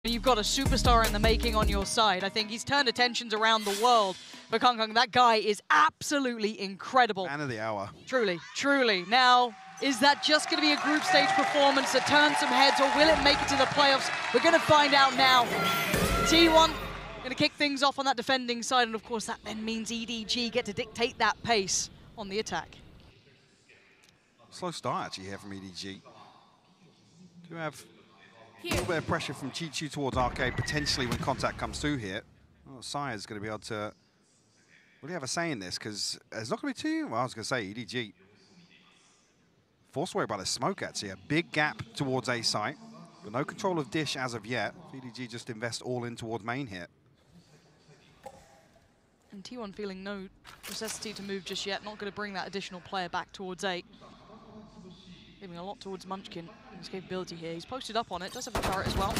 You've got a superstar in the making on your side. I think he's turned attentions around the world. But Kung, that guy is absolutely incredible. Man of the hour. Truly, truly. Now, is that just going to be a group stage performance that turns some heads, or will it make it to the playoffs? We're going to find out now. T1 going to kick things off on that defending side, and of course that then means EDG get to dictate that pace on the attack. Slow start actually here from EDG. Do have a little bit of pressure from Chichu towards Arcade, potentially when contact comes through here. Well, Sire's going to be able to really have a say in this, because there's not going to be too, well, I was going to say EDG. Forced away by the smoke, actually. A big gap towards A site, but no control of Dish as of yet. EDG just invest all in towards main here. And T1 feeling no necessity to move just yet, not going to bring that additional player back towards A. Giving a lot towards Munchkin, his capability here. He's posted up on it, does have a turret as well.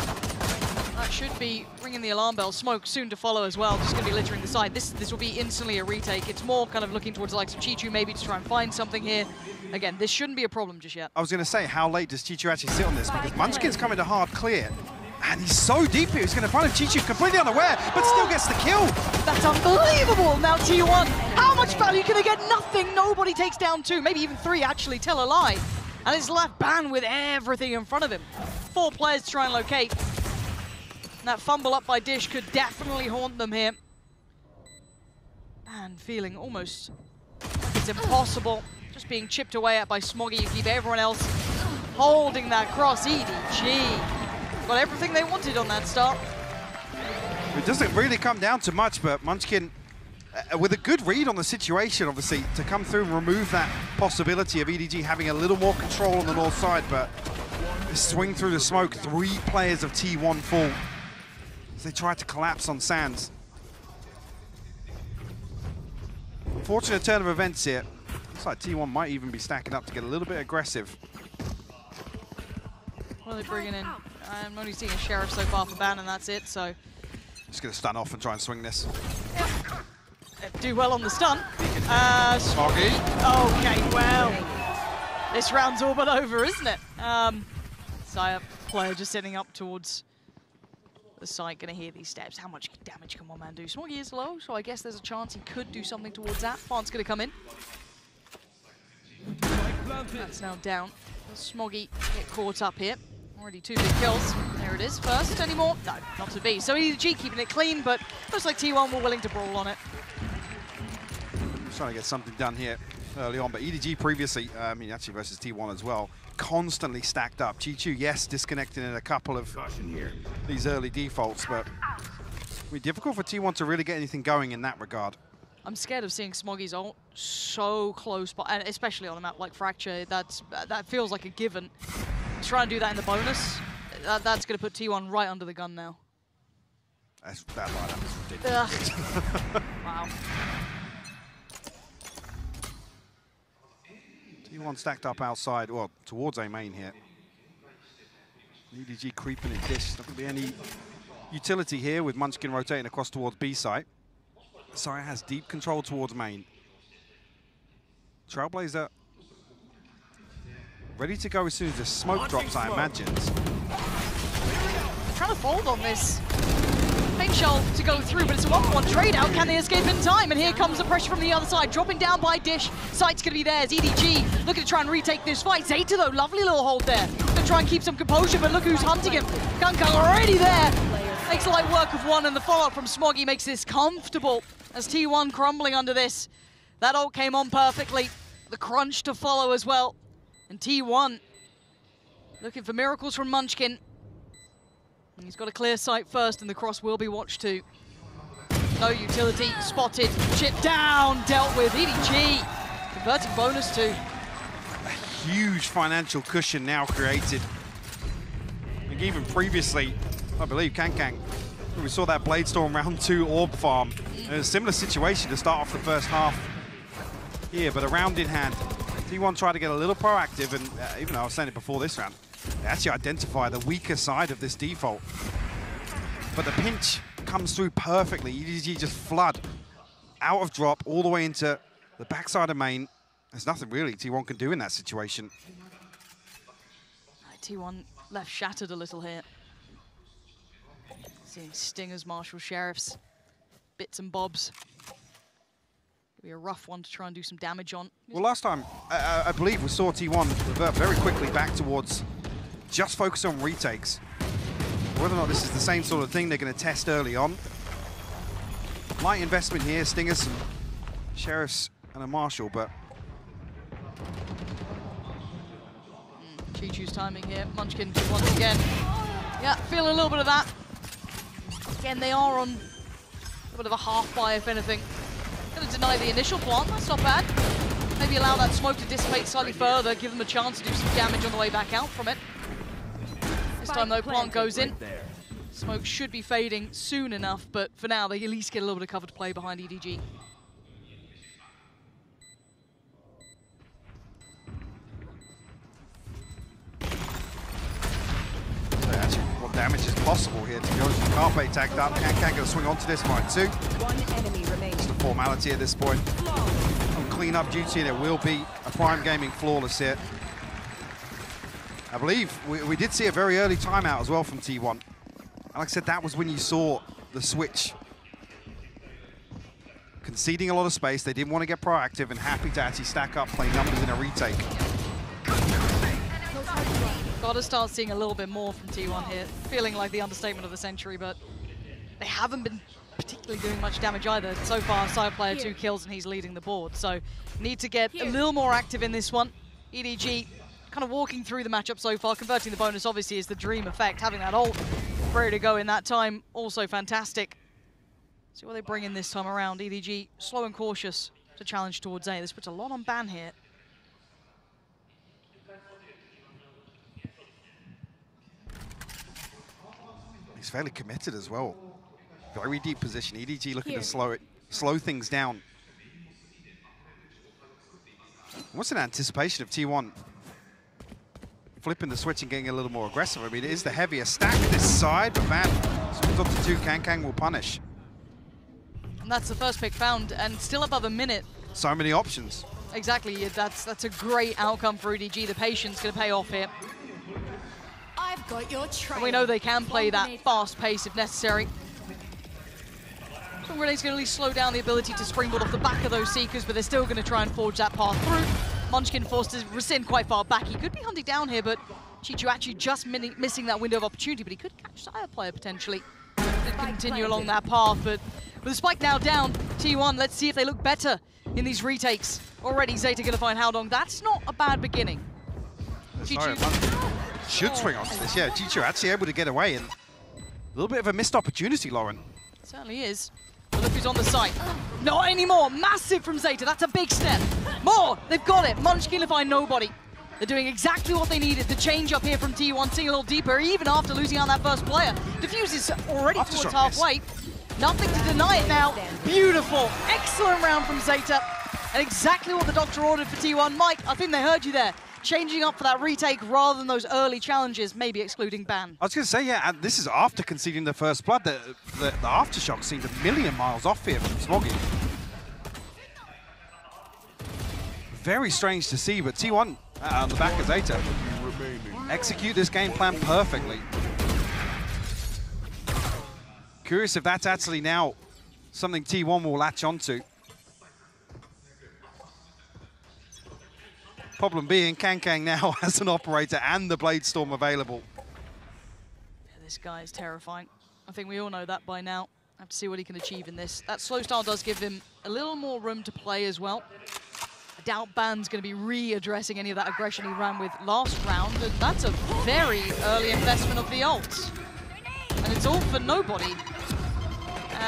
That should be ringing the alarm bell. Smoke soon to follow as well, just going to be littering the side. This will be instantly a retake. It's more kind of looking towards the likes of Chichu maybe to try and find something here. Again, this shouldn't be a problem just yet. I was going to say, how late does Chichu actually sit on this? Because Munchkin's coming to hard clear, and he's so deep here, he's going to find him. Chichu completely unaware, but still gets the kill. That's unbelievable. Now T1, how much value can they get? Nothing. Nobody takes down two, maybe even three, actually, tell a lie. And he's left banned with everything in front of him. 4 players to try and locate. And that fumble up by Dish could definitely haunt them here. And feeling almost like it's impossible. Just being chipped away at by Smoggy. You keep everyone else holding that cross. EDG got everything they wanted on that start. It doesn't really come down to much, but Munchkin, with a good read on the situation, obviously, to come through and remove that possibility of EDG having a little more control on the north side, but swing through the smoke, 3 players of T1 fall as they try to collapse on Sands. Unfortunate turn of events here. Looks like T1 might even be stacking up to get a little bit aggressive. What are they bringing in? I'm only seeing a Sheriff so far for ban, and that's it, so... Just going to stun off and try and swing this. Do well on the stun. Smoggy. Okay, well, this round's all but over, isn't it? Sire player just setting up towards the site, gonna hear these steps. How much damage can one man do? Smoggy is low, so I guess there's a chance he could do something towards that. Plant's gonna come in. That's now down. Smoggy get caught up here. Already 2 big kills. There it is. First, any more? No, not to be. So EDG keeping it clean, but looks like T1 were willing to brawl on it. Trying to get something done here early on, but EDG previously, I mean actually versus T1 as well, constantly stacked up. Chichu, yes, disconnected in a couple of these early defaults, but it'll be difficult for T1 to really get anything going in that regard. I'm scared of seeing Smoggy's ult so close, but and especially on a map like Fracture, that feels like a given. Try and do that in the bonus. That's going to put T1 right under the gun now. That lineup is ridiculous. Wow. T1 stacked up outside, well, towards A main here. EDG creeping in Dish. Not going to be any utility here with Munchkin rotating across towards B site. Sire has deep control towards main. Trailblazer ready to go as soon as the smoke drops, I imagine. Trying to fold on this. Paint shell to go through, but it's a 1-for-1 trade out. Can they escape in time? And here comes the pressure from the other side. Dropping down by Dish. Sight's going to be theirs. EDG looking to try and retake this fight. Zeta, though, lovely little hold there. Going to try and keep some composure, but look who's hunting him. Gunkung already there. Makes light work of one, and the follow-up from Smoggy makes this comfortable as T1 crumbling under this. That ult came on perfectly. The crunch to follow as well. And T1 looking for miracles from Munchkin. And he's got a clear sight first, and the cross will be watched too. No utility, spotted, chipped down, dealt with. EDG converting bonus too. A huge financial cushion now created. I think even previously, I believe Kankang, we saw that Blade Storm round 2 orb farm. A similar situation to start off the first half here, but a round in hand. T1 tried to get a little proactive, and even though I was saying it before this round, they actually identify the weaker side of this default. But the pinch comes through perfectly. EDG just flood out of drop all the way into the backside of main. There's nothing really T1 can do in that situation. T1 left shattered a little here. Seeing Stingers, Marshall, Sheriffs, bits and bobs. It'll be a rough one to try and do some damage on. Well, last time, I believe we saw T1 revert very quickly back towards just focus on retakes. Whether or not this is the same sort of thing they're going to test early on. Light investment here, Stingers, some Sheriffs, and a Marshall, but... Chichu's timing here. Munchkin once again. Yeah, feeling a little bit of that. Again, they are on a bit of a half buy, if anything. Going to deny the initial plant, that's not bad. Maybe allow that smoke to dissipate slightly further, give them a chance to do some damage on the way back out from it. This time though, plant goes in. Smoke should be fading soon enough, but for now, they at least get a little bit of cover to play behind EDG. Actually, what damage is possible here, to be honest. Carpe tagged up, Can't going to swing onto this fight too. One enemy remains. Just a formality at this point. On clean-up duty, there will be a Prime Gaming flawless here. I believe we did see a very early timeout as well from T1. And like I said, that was when you saw the switch. Conceding a lot of space, they didn't want to get proactive and happy to actually stack up, play numbers in a retake. Got to start seeing a little bit more from T1 here. Feeling like the understatement of the century, but they haven't been particularly doing much damage either. So far, side player 2 kills and he's leading the board. So need to get a little more active in this one. EDG kind of walking through the matchup so far. Converting the bonus obviously is the dream effect. Having that ult ready to go in that time, also fantastic. See what they bring in this time around. EDG slow and cautious to challenge towards A. This puts a lot on Ban here. He's fairly committed as well. Very deep position. EDG looking to slow things down. What's an anticipation of T1 flipping the switch and getting a little more aggressive? I mean, it is the heavier stack this side, but man, swings up to 2, Kang will punish. And that's the first pick found, and still above a minute. So many options. Exactly, that's a great outcome for EDG. The patience going to pay off here. I've got your trail. And we know they can play that fast pace if necessary. So Renee's going to at least slow down the ability to springboard off the back of those Seekers, but they're still going to try and forge that path through. Munchkin forced to rescind quite far back. He could be hunting down here, but Chichu actually just missing that window of opportunity, but he could catch Sire player potentially. Could continue along that path, but with the spike now down, T1, let's see if they look better in these retakes. Already Zeta going to find Howdong. That's not a bad beginning. Sorry, should swing onto this. Yeah, Chichu actually able to get away, and a little bit of a missed opportunity, Lauren. It certainly is. But look who's on the site. Not anymore. Massive from Zeta. That's a big step. More. They've got it. Munchkin to find nobody. They're doing exactly what they needed. The change up here from T1, seeing a little deeper, even after losing out that first player. Diffuse is already towards halfway. Nothing to deny it now. Beautiful. Excellent round from Zeta. And exactly what the doctor ordered for T1. Mike, I think they heard you there. Changing up for that retake rather than those early challenges, maybe excluding Ban. I was going to say, yeah, and this is after conceding the first blood. The aftershock seemed a million miles off here from Smoggy. Very strange to see, but T1 on the back of Zeta execute this game plan perfectly. Curious if that's actually now something T1 will latch onto. Problem being, Kang now has an operator and the Blade Storm available. Yeah, this guy is terrifying. I think we all know that by now. Have to see what he can achieve in this. That slow style does give him a little more room to play as well. I doubt Ban's going to be readdressing any of that aggression he ran with last round, and that's a very early investment of the ult. And it's all for nobody.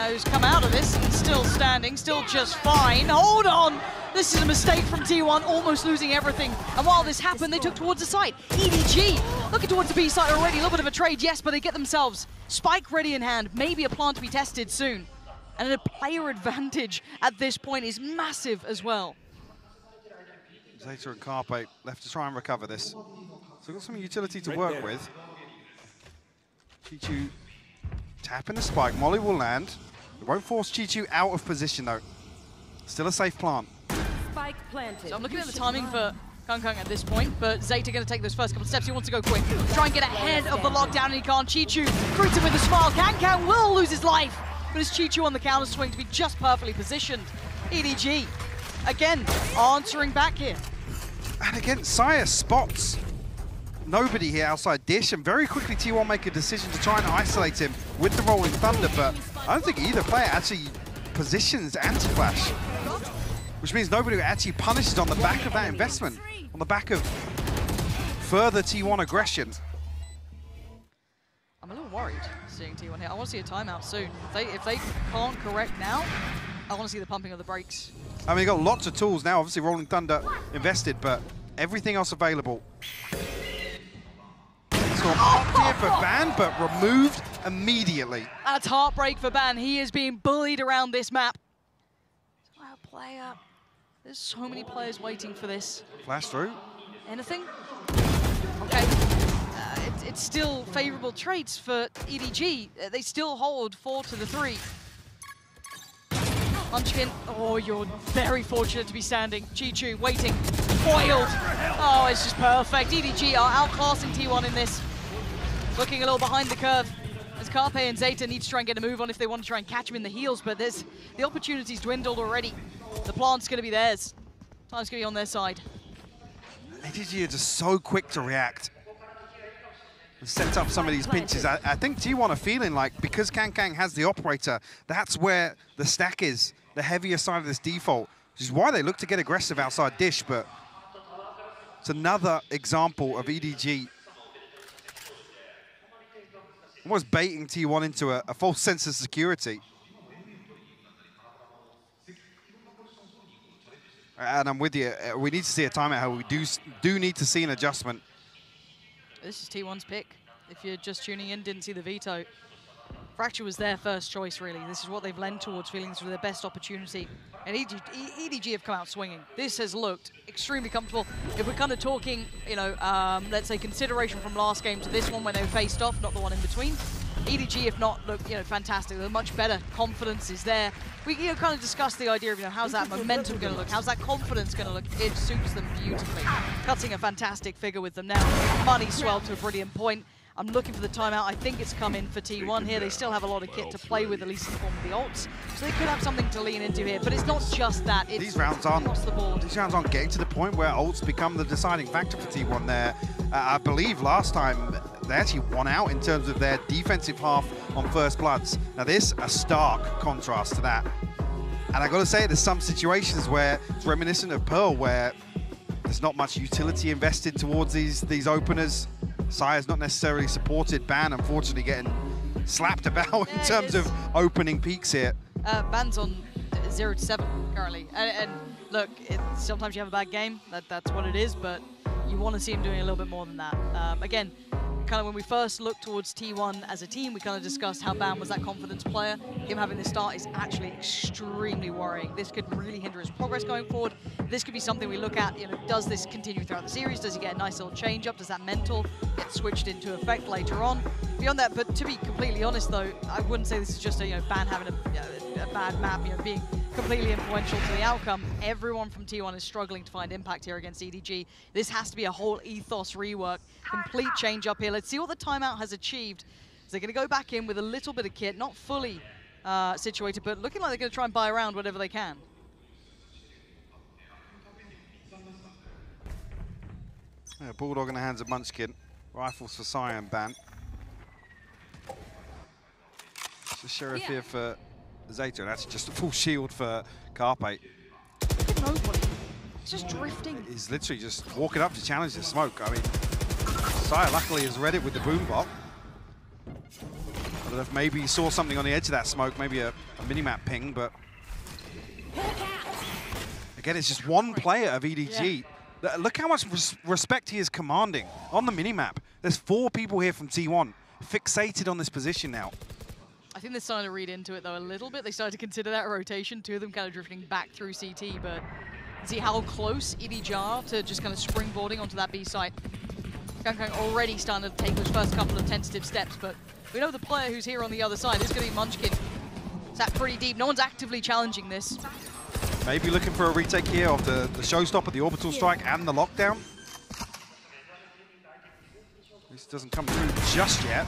Who's come out of this and still standing, still just fine. Hold on! This is a mistake from T1, almost losing everything. And while this happened, they took towards the site. EDG looking towards the B site already. A little bit of a trade, yes, but they get themselves Spike ready in hand. Maybe a plant to be tested soon. And a player advantage at this point is massive as well. Zeta and Carpe left to try and recover this. So we've got some utility to work with. Chichu tapping the spike. Molly will land. It won't force Chichu out of position though. Still a safe plant. Spike planted. So I'm looking at the timing for Kung at this point, but Zeta going to take those first couple of steps. He wants to go quick, try and get ahead of the lockdown, and he can't. Chichu greets him with a smile. Kankan will lose his life, but it's Chichu on the counter swing to be just perfectly positioned. EDG, again, answering back here. And again, Sire spots nobody here outside Dish, and very quickly T1 make a decision to try and isolate him with the Rolling Thunder, but I don't think either player actually positions anti-flash, which means nobody actually punishes on the back of that investment, on the back of further T1 aggression. I'm a little worried seeing T1 here. I want to see a timeout soon. If they can't correct now, I want to see the pumping of the brakes. I mean, you've got lots of tools now. Obviously, Rolling Thunder invested, but everything else available. Storm up here for Ban, but removed immediately. That's heartbreak for Ban. He is being bullied around this map. Player. There's so many players waiting for this. Flash through. Anything? Okay. It's still favorable traits for EDG. They still hold 4-3. Munchkin, oh, you're very fortunate to be standing. Chichu waiting, foiled. Oh, it's just perfect. EDG are outclassing T1 in this. Looking a little behind the curve, as Carpe and Zeta need to try and get a move on if they want to try and catch him in the heels, but the opportunity's dwindled already. The plant's going to be theirs. Time's going to be on their side. EDG are just so quick to react. Set up some of these pinches. I think T1 are feeling like, because Kankang has the operator, that's where the stack is, the heavier side of this default, which is why they look to get aggressive outside Dish, but it's another example of EDG almost baiting T1 into a false sense of security. And I'm with you, we need to see a timeout, how we do need to see an adjustment. This is T1's pick. If you're just tuning in, didn't see the veto. Fracture was their first choice, really. This is what they've lent towards, feeling this was their best opportunity. And EDG have come out swinging. This has looked extremely comfortable. If we're kind of talking, you know, let's say consideration from last game to this one when they faced off, not the one in between, EDG, if not, look, you know, fantastic. They're much better. Confidence is there. We kind of discussed the idea of, you know, how's that momentum going to look? How's that confidence going to look? It suits them beautifully. Cutting a fantastic figure with them now. Money swelled to a brilliant point. I'm looking for the timeout. I think it's come in for T1 here. They still have a lot of kit to play with, at least in the form of the ults. So they could have something to lean into here. But it's not just that. It's these rounds aren't across the board. These rounds aren't getting to the point where ults become the deciding factor for T1 there. I believe last time they actually won out in terms of their defensive half on First Bloods. Now this, a stark contrast to that. And I gotta say, there's some situations where it's reminiscent of Pearl, where there's not much utility invested towards these openers. Sire's not necessarily supported. Ban, unfortunately, getting slapped about in terms of opening peaks here. Ban's on 0-7 currently. And look, sometimes you have a bad game. That's what it is, but you want to see him doing a little bit more than that. Again, kind of when we first looked towards T1 as a team, we kind of discussed how Ban was that confidence player. Him having this start is actually extremely worrying. This could really hinder his progress going forward. This could be something we look at, you know, does this continue throughout the series? Does he get a nice little change up? Does that mental get switched into effect later on? Beyond that, but to be completely honest though, I wouldn't say this is just a, you know, Ban having a bad map, you know, being completely influential to the outcome. Everyone from T1 is struggling to find impact here against EDG. This has to be a whole ethos rework, complete change up here. Let's see what the timeout has achieved. So they're going to go back in with a little bit of kit, not fully situated, but looking like they're going to try and buy around whatever they can. Yeah, Bulldog in the hands of Munchkin. Rifles for Cyan, Ban. It's a Sheriff here for Zeta, and that's just a full shield for Carpe. Look at nobody. It's just drifting. He's literally just walking up to challenge the smoke. I mean, Sire luckily has read it with the boom bot. I don't know if maybe he saw something on the edge of that smoke, maybe a mini-map ping, but again, it's just one player of EDG. Yeah. Look how much respect he is commanding on the mini-map. There's 4 people here from T1 fixated on this position now. I think they're starting to read into it though a little bit. They started to consider that rotation, 2 of them kind of drifting back through CT, but see how close EDG are to just kind of springboarding onto that B site. Kankang already starting to take those first couple of tentative steps, but we know the player who's here on the other side is going to be Munchkin. Sat pretty deep. No one's actively challenging this. Maybe looking for a retake here of the showstopper, the orbital strike, and the lockdown. This doesn't come through just yet.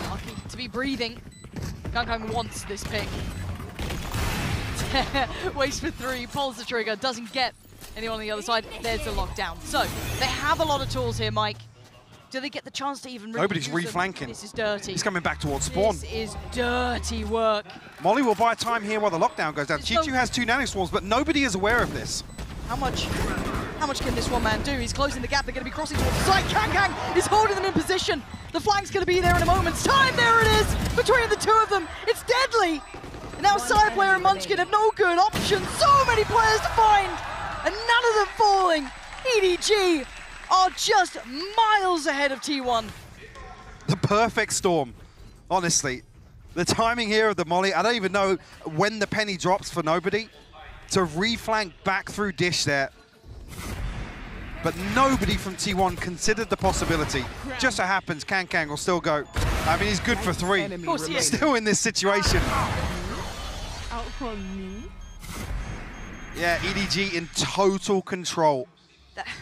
Lucky to be breathing. quankang wants this pick. Waits for 3, pulls the trigger, doesn't get anyone on the other side. There's the lockdown. So they have a lot of tools here, Mike. Do they get the chance to even really Nobody's use them? reflanking. This is dirty. He's coming back towards spawn. This is dirty work. Molly will buy time here while the lockdown goes down. Chichu has 2 nanoswarms, but nobody is aware of this. How much can this one man do? He's closing the gap. They're going to be crossing towards the side. quankang is holding them in position. The flank's going to be there in a moment's time. There it is between the 2 of them. It's deadly. And now Sideplayer and Munchkin have no good options. So many players to find, and none of them falling. EDG are just miles ahead of T1. The perfect storm, honestly. The timing here of the Molly, I don't even know when the penny drops for nobody. To reflank back through Dish there. But nobody from T1 considered the possibility. Just so happens, quankang will still go. I mean, he's good for 3. Of course he is. Still in this situation. Yeah, EDG in total control.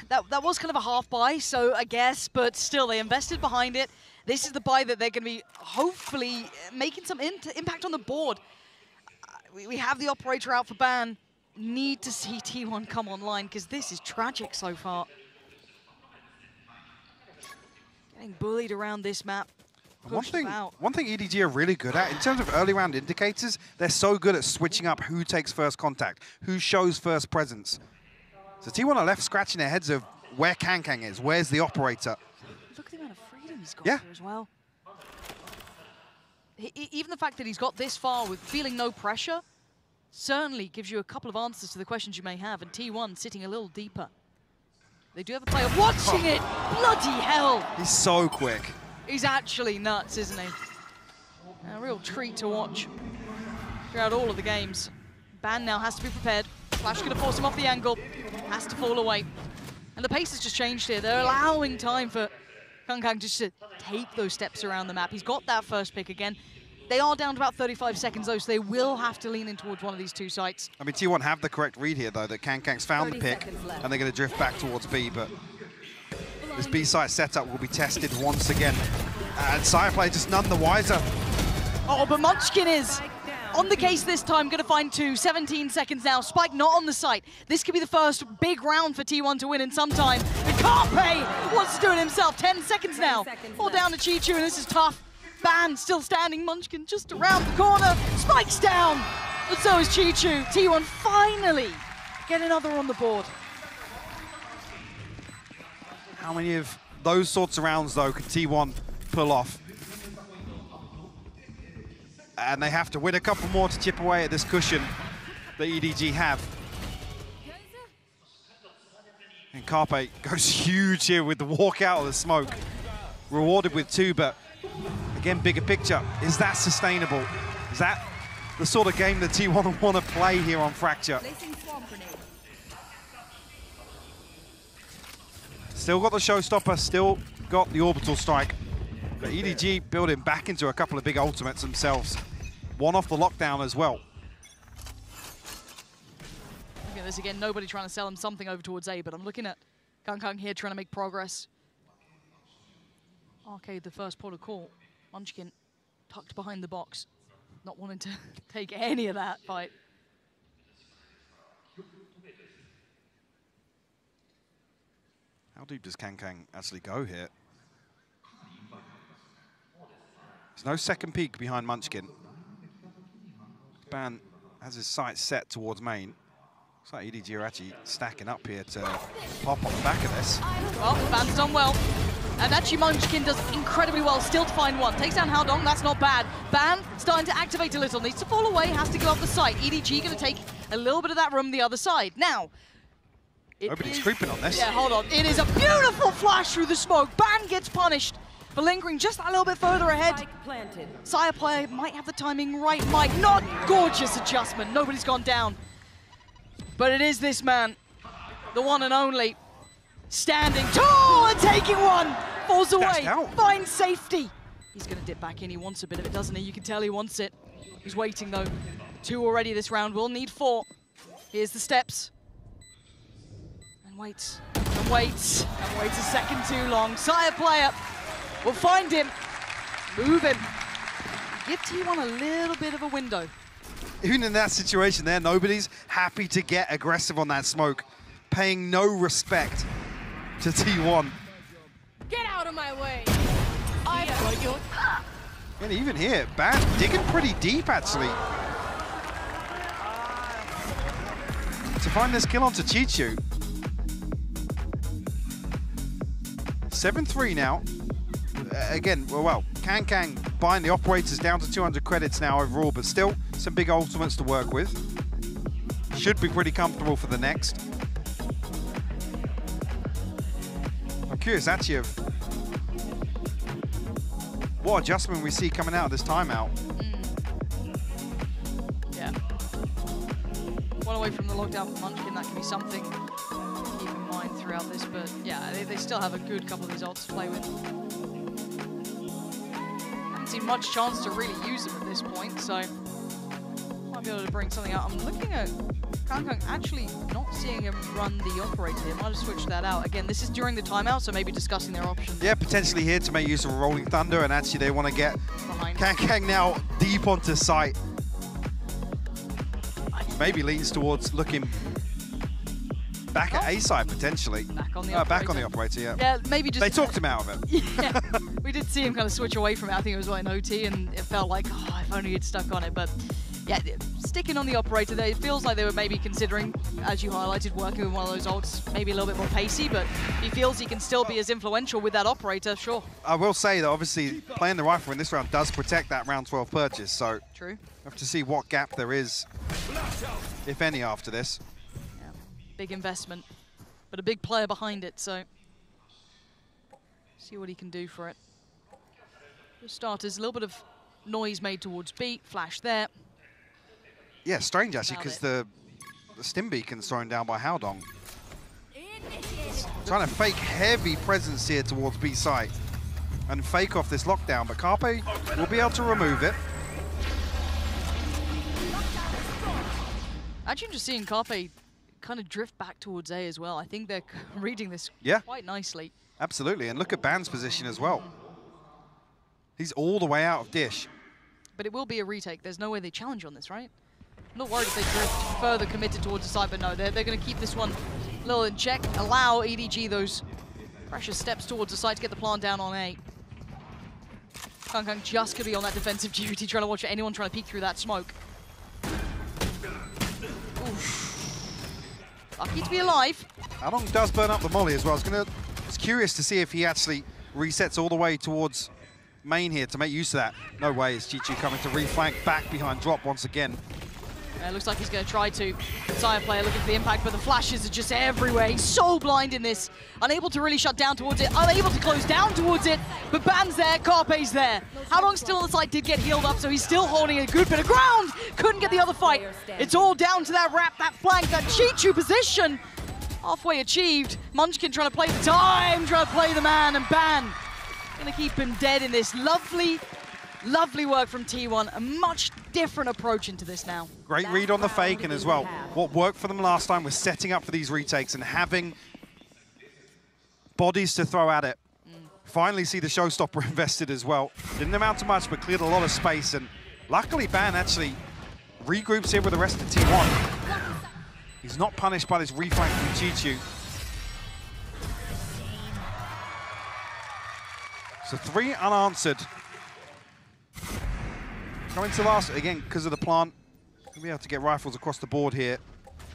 That was kind of a half buy, so I guess, but still, they invested behind it. This is the buy that they're going to be hopefully making some impact on the board. We have the operator out for ban. Need to see T1 come online, because this is tragic so far. Getting bullied around this map. One thing EDG are really good at, in terms of early round indicators, they're so good at switching up who takes first contact, who shows first presence. So T1 are left scratching their heads of where quankang is, where's the operator. Look at the amount of freedom he's got here as well. Even the fact that he's got this far with feeling no pressure certainly gives you a couple of answers to the questions you may have, and T1 sitting a little deeper. They do have a player watching it! Bloody hell! He's so quick. He's actually nuts, isn't he? A real treat to watch throughout all of the games. Ban now has to be prepared. Flash going to force him off the angle. Has to fall away. And the pace has just changed here. They're allowing time for quankang just to take those steps around the map. He's got that first pick again. They are down to about 35 seconds, though, so they will have to lean in towards one of these 2 sites. I mean, T1 have the correct read here, though, that quankang's found the pick, and they're going to drift back towards B, but this B site setup will be tested once again. And Sideplayer just none the wiser. Oh, but Munchkin is on the case this time, going to find 2. 17 seconds now. Spike not on the site. This could be the first big round for T1 to win in some time. And Carpe wants to do it himself. 10 seconds now. All down to Chichu, and this is tough. Ban still standing. Munchkin just around the corner. Spike's down. And so is Chichu. T1 finally get another on the board. How many of those sorts of rounds, though, can T1 pull off? And they have to win a couple more to chip away at this cushion that EDG have. And Carpe goes huge here with the walk out of the smoke. Rewarded with 2, but again, bigger picture. Is that sustainable? Is that the sort of game that T1 want to play here on Fracture? Still got the showstopper, still got the orbital strike. But EDG building back into a couple of big ultimates themselves. One off the lockdown as well. Look at this again, nobody trying to sell him something over towards A, but I'm looking at quankang here trying to make progress. Arcade the first port of call. Munchkin tucked behind the box, not wanting to take any of that fight. How deep does quankang actually go here? There's no second peek behind Munchkin. Ban has his sights set towards main. Looks like EDG are actually stacking up here to pop on the back of this. Well, Ban's done well. And actually Munchkin does incredibly well, still to find 1. Takes down Haldong, that's not bad. Ban starting to activate a little, needs to fall away, has to go up the site. EDG going to take a little bit of that room the other side. Now, nobody's creeping on this. Yeah, hold on. It is a beautiful flash through the smoke. Ban gets punished for lingering just a little bit further ahead. Sideplayer might have the timing right, might not. Gorgeous adjustment, nobody's gone down. But it is this man, the one and only, standing tall and taking 1. Falls away, finds safety. He's going to dip back in, he wants a bit of it, doesn't he? You can tell he wants it. He's waiting though. 2 already this round, we'll need 4. Here's the steps. And waits, and waits, and waits a second too long. Sire player will find him, move him. Give T1 a little bit of a window. Even in that situation there, nobody's happy to get aggressive on that smoke, paying no respect to T1. Get out of my way. I've got your... And even here, Ban digging pretty deep, actually. To find this kill onto Chichu. 7-3 now. Again, well, Kang buying the operators down to 200 credits now overall, but still some big ultimates to work with. Should be pretty comfortable for the next. I'm curious actually of what adjustment we see coming out of this timeout. Yeah. One away from the lockdown for Munchkin, that can be something to keep in mind throughout this, but yeah, they still have a good couple of these ults to play with. Haven't seen much chance to really use them at this point, so might be able to bring something out. I'm looking at Kang actually not seeing him run the operator. He might have switched that out. Again, this is during the timeout, so maybe discussing their options. Yeah, potentially here to make use of a Rolling Thunder, and actually they want to get Behind. Kang now deep onto site. Maybe leans towards looking back at A side potentially. Back on the operator. Back on the operator, yeah. Yeah, maybe just... They talked him out of it. Yeah, we did see him kind of switch away from it. I think it was like an OT, and it felt like, oh, if only he'd stuck on it. But yeah, sticking on the operator there, it feels like they were maybe considering, as you highlighted, working with one of those ults, maybe a little bit more pacey, but he feels he can still be as influential with that operator, sure. I will say that obviously playing the rifle in this round does protect that round 12 purchase, so True. have to see what gap there is, if any, after this. Yeah, big investment, but a big player behind it, so see what he can do for it. For starters, a little bit of noise made towards B, flash there. Yeah, strange actually, because the stim beacon's thrown down by Haodong. Trying to fake heavy presence here towards B site and fake off this lockdown, but Carpe will be able to remove it. Actually, just seeing Carpe kind of drift back towards A as well. I think they're reading this quite nicely. Absolutely, and look at Ban's position as well. He's all the way out of Dish. But it will be a retake. There's no way they challenge on this, right? I'm not worried if they drift further committed towards the side, but no, they're going to keep this one a little in check, allow EDG those precious steps towards the side to get the plant down on A. Kang just going to be on that defensive duty, trying to watch anyone trying to peek through that smoke. Oof. Lucky to be alive. Haodong does burn up the molly as well. I was curious to see if he actually resets all the way towards main here to make use of that. No way is Chichu coming to reflank back behind drop once again. It looks like he's going to try to. Sire player looking for the impact, but the flashes are just everywhere. He's so blind in this. Unable to really shut down towards it, unable to close down towards it, but Ban's there, Carpe's there. Haodong's still on the side, did get healed up, so he's still holding a good bit of ground. Couldn't get the other fight. It's all down to that wrap, that flank, that Chichu position. Halfway achieved. Munchkin trying to play the time, trying to play the man, and Ban going to keep him dead in this. Lovely work from T1, a much different approach into this now. Great read on the fake, and as well, what worked for them last time was setting up for these retakes and having bodies to throw at it. Finally see the showstopper invested as well. Didn't amount to much, but cleared a lot of space, and luckily Ban actually regroups here with the rest of T1. He's not punished by this reflank from Chichu. So 3 unanswered. Coming to last, again, because of the plant. We'll be able to get rifles across the board here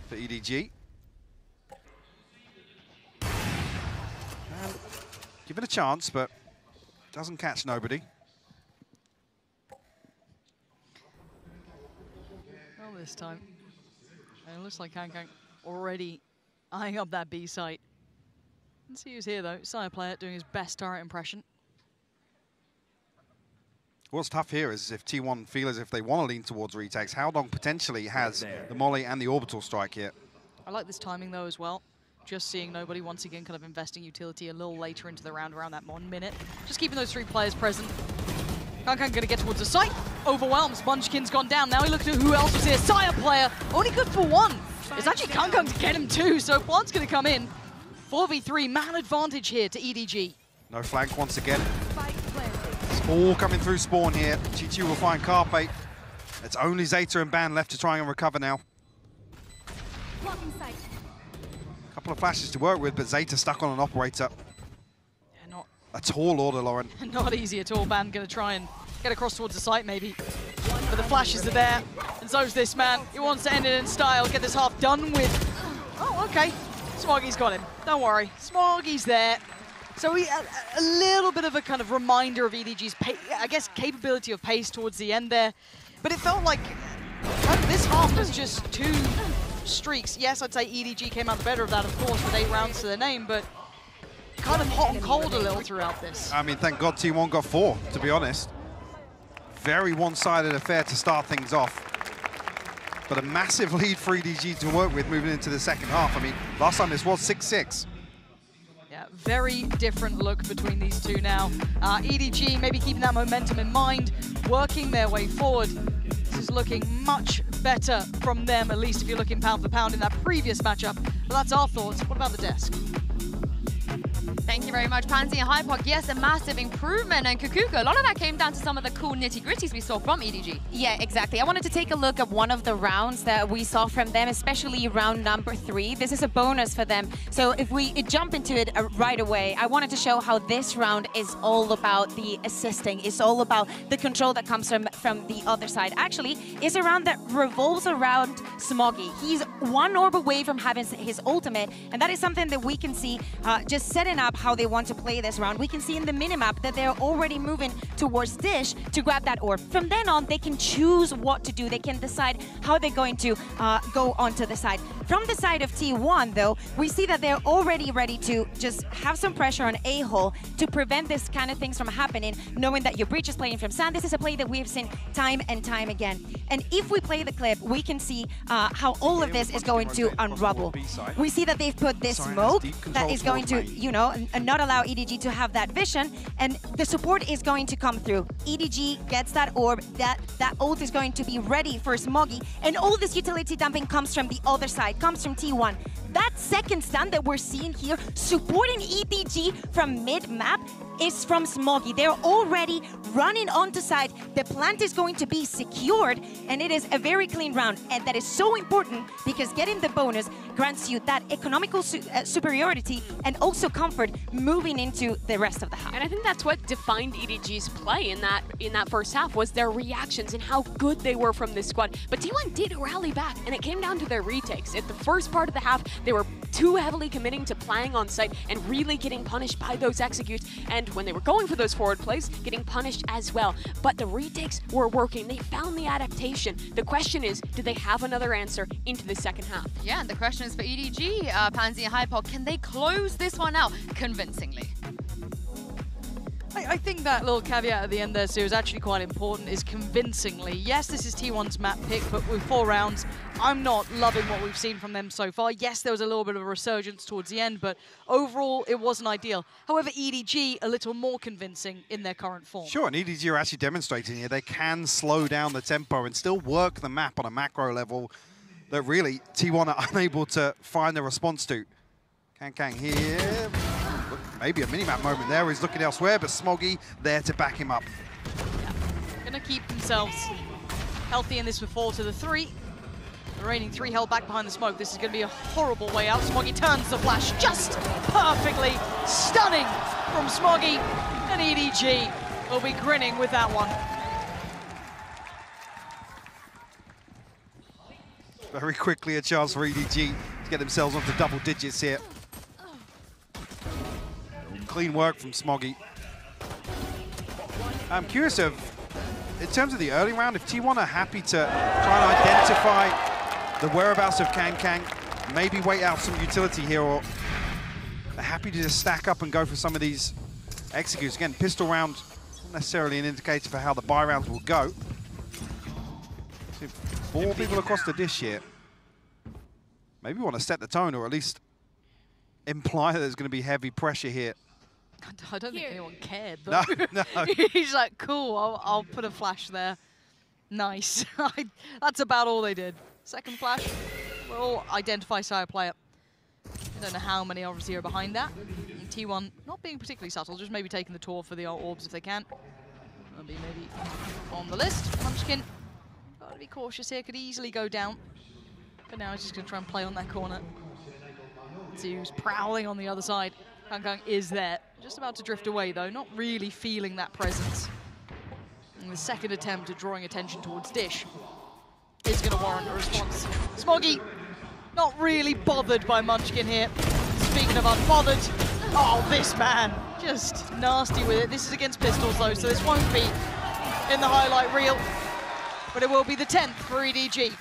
for EDG. And give it a chance, but doesn't catch nobody. Well, this time. And it looks like Kang already eyeing up that B site. Let's see who's here, though. Sire player doing his best turret impression. What's tough here is if T1 feel as if they want to lean towards retakes, Haodong potentially has the molly and the orbital strike here. I like this timing, though, as well. Just seeing nobody, once again, kind of investing utility a little later into the round, around that 1 minute. Just keeping those 3 players present. Kang going to get towards the site. Overwhelms. Munchkin's gone down. Now he looks at who else was here. Sire player, only good for 1. It's actually qualification to get him too, so Plant's going to come in. 4v3, man advantage here to EDG. No flank once again. It's all coming through spawn here. Chi-Chi will find Carpe. It's only Zeta and Ban left to try and recover now. Couple of flashes to work with, but Zeta stuck on an operator. Yeah, not a tall order, Lauren. Not easy at all. Ban going to try and get across towards the site maybe. But the flashes are there, and so's this man. He wants to end it in style, get this half done with. Oh, okay. Smoggy's got him. Don't worry. Smoggy's there. So a little bit of a kind of reminder of EDG's, I guess, capability of pace towards the end there. But it felt like this half was just 2 streaks. Yes, I'd say EDG came out the better of that, of course, with 8 rounds to their name, but kind of hot and cold a little throughout this. I mean, thank God T1 got 4, to be honest. Very one-sided affair to start things off. But a massive lead for EDG to work with moving into the second half. I mean, last time this was 6-6. Yeah, very different look between these two now. EDG maybe keeping that momentum in mind, working their way forward. This is looking much better from them, at least if you're looking pound for pound in that previous matchup. But that's our thoughts. What about the desk? Thank you very much, Pansy and Hypoc. Yes, a massive improvement. And Kukuka, a lot of that came down to some of the cool nitty-gritties we saw from EDG. Yeah, exactly. I wanted to take a look at one of the rounds that we saw from them, especially round number 3. This is a bonus for them. So if we jump into it right away, I wanted to show how this round is all about the assisting. It's all about the control that comes from the other side. Actually, it's a round that revolves around Smoggy. He's 1 orb away from having his ultimate, and that is something that we can see just setting up how they want to play this round. We can see in the minimap that they're already moving towards Dish to grab that orb. From then on, they can choose what to do. They can decide how they're going to go onto the side. From the side of T1, though, we see that they're already ready to just have some pressure on A-hole to prevent this kind of things from happening, knowing that your Breach is playing from Sand. This is a play that we've seen time and time again. And if we play the clip, we can see how all of this is going to unravel. We see that they've put this smoke that is going to, you know, and not allow EDG to have that vision, and the support is going to come through. EDG gets that orb, that ult is going to be ready for Smoggy, and all this utility dumping comes from the other side, comes from T1. That second stun that we're seeing here, supporting EDG from mid-map, is from Smoggy. They're already running onto side. The plant is going to be secured, and it is a very clean round. And that is so important because getting the bonus grants you that economical superiority and also comfort moving into the rest of the half. And I think that's what defined EDG's play in that first half, was their reactions and how good they were from this squad. But T1 did rally back, and it came down to their retakes. At the first part of the half, they were too heavily committing to playing on site and really getting punished by those executes. And when they were going for those forward plays, getting punished as well. But the retakes were working. They found the adaptation. The question is, do they have another answer into the second half? Yeah, and the question is for EDG, Pansy and Hypoc, can they close this one out convincingly? I think that little caveat at the end there, Sue, is actually quite important, is convincingly. Yes, this is T1's map pick, but with 4 rounds, I'm not loving what we've seen from them so far. Yes, there was a little bit of a resurgence towards the end, but overall, it wasn't ideal. However, EDG, a little more convincing in their current form. Sure, and EDG are actually demonstrating here they can slow down the tempo and still work the map on a macro level that really T1 are unable to find a response to. Kang here. Maybe a minimap moment there. He's looking elsewhere, but Smoggy there to back him up. Yeah. Gonna keep themselves healthy in this with 4 to the 3. The remaining 3 held back behind the smoke. This is gonna be a horrible way out. Smoggy turns the flash just perfectly. Stunning from Smoggy, and EDG will be grinning with that one. Very quickly a chance for EDG to get themselves onto double digits here. Clean work from Smoggy. I'm curious in terms of the early round, if T1 are happy to try and identify the whereabouts of Kang, maybe wait out some utility here, or they're happy to just stack up and go for some of these executes. Again, pistol round, not necessarily an indicator for how the buy rounds will go. See 4 people across the dish here. Maybe want to set the tone, or at least imply that there's going to be heavy pressure here. I don't think anyone cared, though. No. He's like, cool, I'll put a flash there. Nice. That's about all they did. Second flash. will identify side player. I don't know how many obviously are behind that. And T1 not being particularly subtle, just maybe taking the tour for the orbs if they can. That'll be maybe on the list. Munchkin, gotta be cautious here, could easily go down. But now he's just gonna try and play on that corner. Let's see who's prowling on the other side. Kang is there. Just about to drift away though, not really feeling that presence. And the second attempt at drawing attention towards Dish is gonna warrant a response. Smoggy, not really bothered by Munchkin here. Speaking of unbothered, oh, this man, just nasty with it. This is against pistols though, so this won't be in the highlight reel, but it will be the 10th for EDG.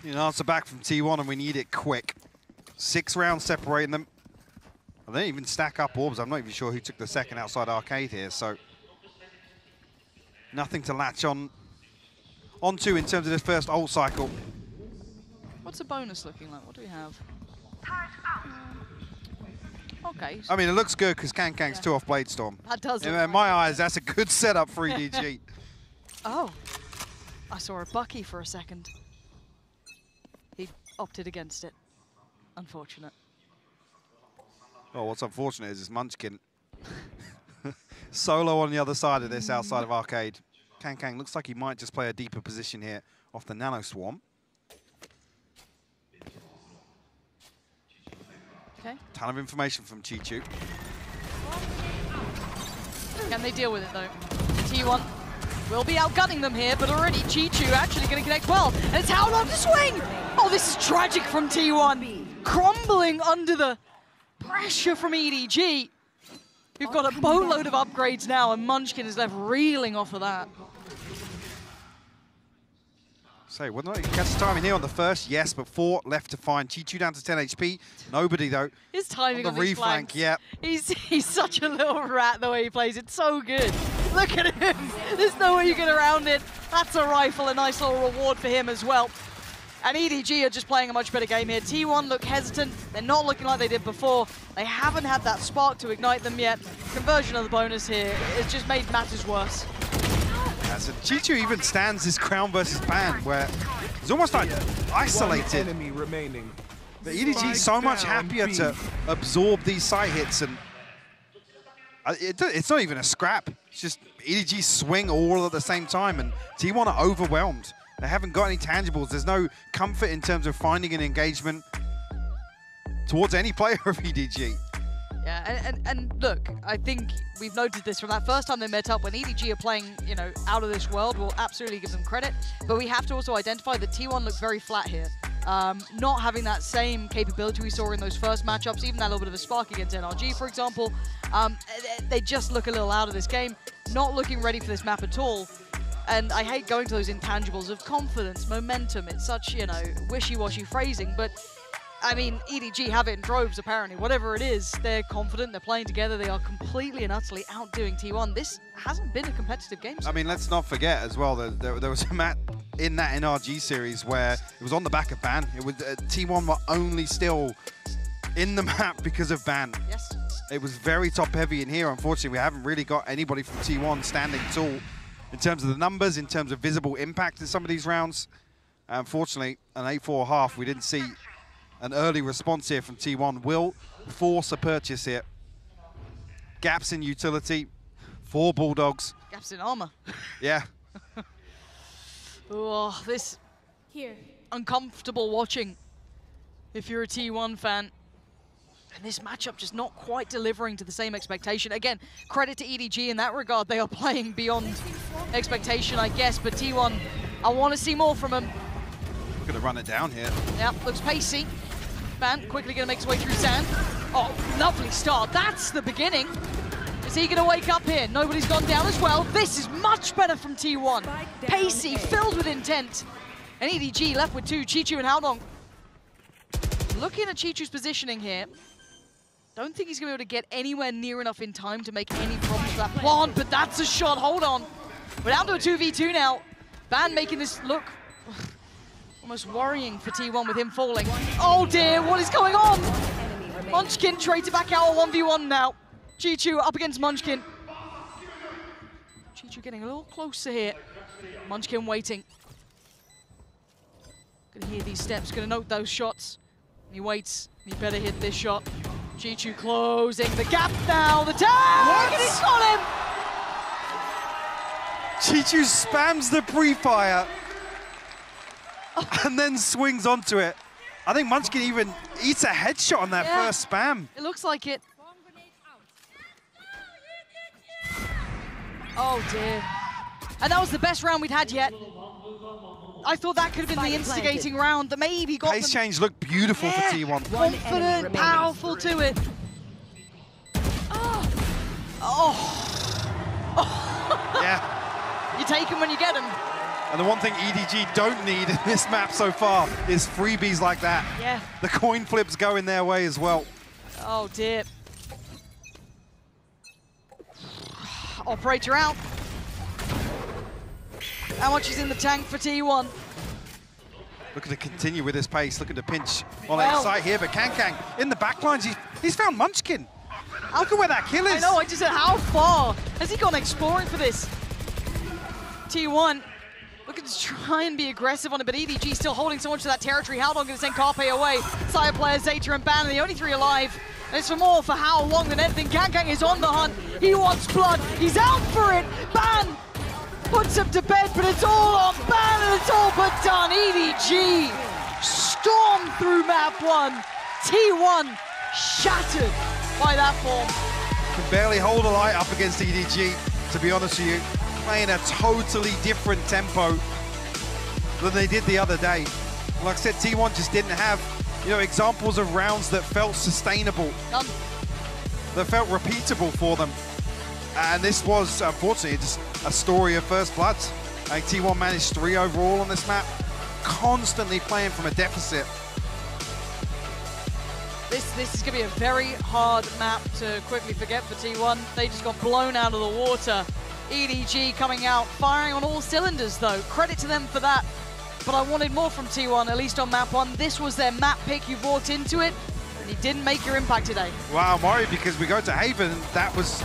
An answer back from T1 and we need it quick. 6 rounds separating them. I don't even stack up orbs. I'm not even sure who took the second outside arcade here, so nothing to latch onto in terms of this first ult cycle. What's the bonus looking like? What do we have? Okay. I mean, it looks good because Kang's 2 off Bladestorm. That does look In my eyes, that's a good setup for EDG. Oh, I saw a Bucky for a second. He opted against it. Unfortunate. Well, what's unfortunate is Munchkin solo on the other side of this outside of arcade. Kang looks like he might just play a deeper position here off the Nano Swarm. Okay. Ton of information from Chichu. Can they deal with it though? T1 will be outgunning them here, but already Chichu actually going to connect well. And it's how long to swing! Oh, this is tragic from T1. Crumbling under the pressure from EDG. We've got a boatload of upgrades now, and Munchkin is left reeling off of that. So, whether or not he can catch the timing here on the first, yes, but 4 left to find. Chichu down to 10 HP. Nobody, though. His timing on on the these reflank, flanks. yeah. He's such a little rat the way he plays. It's so good. Look at him. There's no way you get around it. That's a rifle, a nice little reward for him as well. And EDG are just playing a much better game here. T1 look hesitant. They're not looking like they did before. They haven't had that spark to ignite them yet. Conversion of the bonus here has just made matters worse. Yeah, so Chichu even stands his crown versus ban, where he's almost like isolated. Enemy remaining. The EDG's so much happier to absorb these side hits, and it's not even a scrap. It's just EDG swing all at the same time, and T1 are overwhelmed. They haven't got any tangibles. There's no comfort in terms of finding an engagement towards any player of EDG. Yeah, and look, I think we've noted this from that first time they met up. When EDG are playing, you know, out of this world, we'll absolutely give them credit. But we have to also identify that T1 looks very flat here. Not having that same capability we saw in those first matchups, even that little bit of a spark against NRG, for example. They just look a little out of this game, not looking ready for this map at all. And I hate going to those intangibles of confidence, momentum. It's such, you know, wishy-washy phrasing, but I mean, EDG have it in droves, apparently. Whatever it is, they're confident, they're playing together, they are completely and utterly outdoing T1. This hasn't been a competitive game. I mean, let's not forget as well that there was a match in that NRG series where it was on the back of ban. It was T1 were only still in the map because of ban. Yes. It was very top-heavy in here. Unfortunately, we haven't really got anybody from T1 standing tall in terms of the numbers, in terms of visible impact in some of these rounds. Unfortunately, an 8-4 half, we didn't see an early response here from T1. Will force a purchase here. Gaps in utility, 4 Bulldogs. Gaps in armor. Yeah. Oh, this uncomfortable watching if you're a T1 fan. And this matchup just not quite delivering to the same expectation. Again, credit to EDG in that regard. They are playing beyond expectation, I guess. But T1, I want to see more from them. We're going to run it down here. Yeah, looks pacey. Ban quickly going to make his way through sand. Oh, lovely start. That's the beginning. Is he going to wake up here? Nobody's gone down as well. This is much better from T1. Pacey, filled with intent. And EDG left with 2, Chichu and Haodong. Looking at Chichu's positioning here, don't think he's going to be able to get anywhere near enough in time to make any problems for that plant, but that's a shot. Hold on. We're down to a 2v2 now. Ban making this look almost worrying for T1 with him falling. Oh dear, what is going on? Munchkin traded back out a 1v1 now. Chichu up against Munchkin. Chichu getting a little closer here. Munchkin waiting. Gonna hear these steps, gonna note those shots. And he waits, he better hit this shot. Chichu closing the gap now, the tag! And he's got him! Chichu spams the pre-fire and then swings onto it. I think Munchkin even eats a headshot on that first spam. It looks like it. Oh dear. And that was the best round we'd had yet. I thought that could have been the instigating round that maybe got Pace change looked beautiful for T1. Confident, powerful to it. Yeah. You take them when you get them. And the one thing EDG don't need in this map so far is freebies like that. Yeah. The coin flips go in their way as well. Oh dear. Operator out. How much is in the tank for T1? Looking to continue with this pace, looking to pinch on that side here, but Kankang in the backlines, he's found Munchkin. Look at where that kill is. I know, I just said how far has he gone exploring for this? T1 looking to try and be aggressive on it, but EDG still holding so much of that territory. How long going to send Carpe away? Side players, Zeta and Ban are the only 3 alive. There's for more for how long than anything. Kankang is on the hunt. He wants blood. He's out for it. Ban puts him to bed, but it's all on Ban and it's all but done. EDG stormed through map 1. T1 shattered by that form. Can barely hold a light up against EDG, to be honest with you. Playing a totally different tempo than they did the other day. Like I said, T1 just didn't have, examples of rounds that felt sustainable, None. that felt repeatable for them. And this was, unfortunately, just a story of first bloods. I think T1 managed 3 overall on this map, constantly playing from a deficit. This is going to be a very hard map to quickly forget for T1. They just got blown out of the water. EDG coming out, firing on all cylinders though. Credit to them for that. But I wanted more from T1, at least on map 1. This was their map pick. You brought into it, and you didn't make your impact today. Wow, Murray, because we go to Haven, that was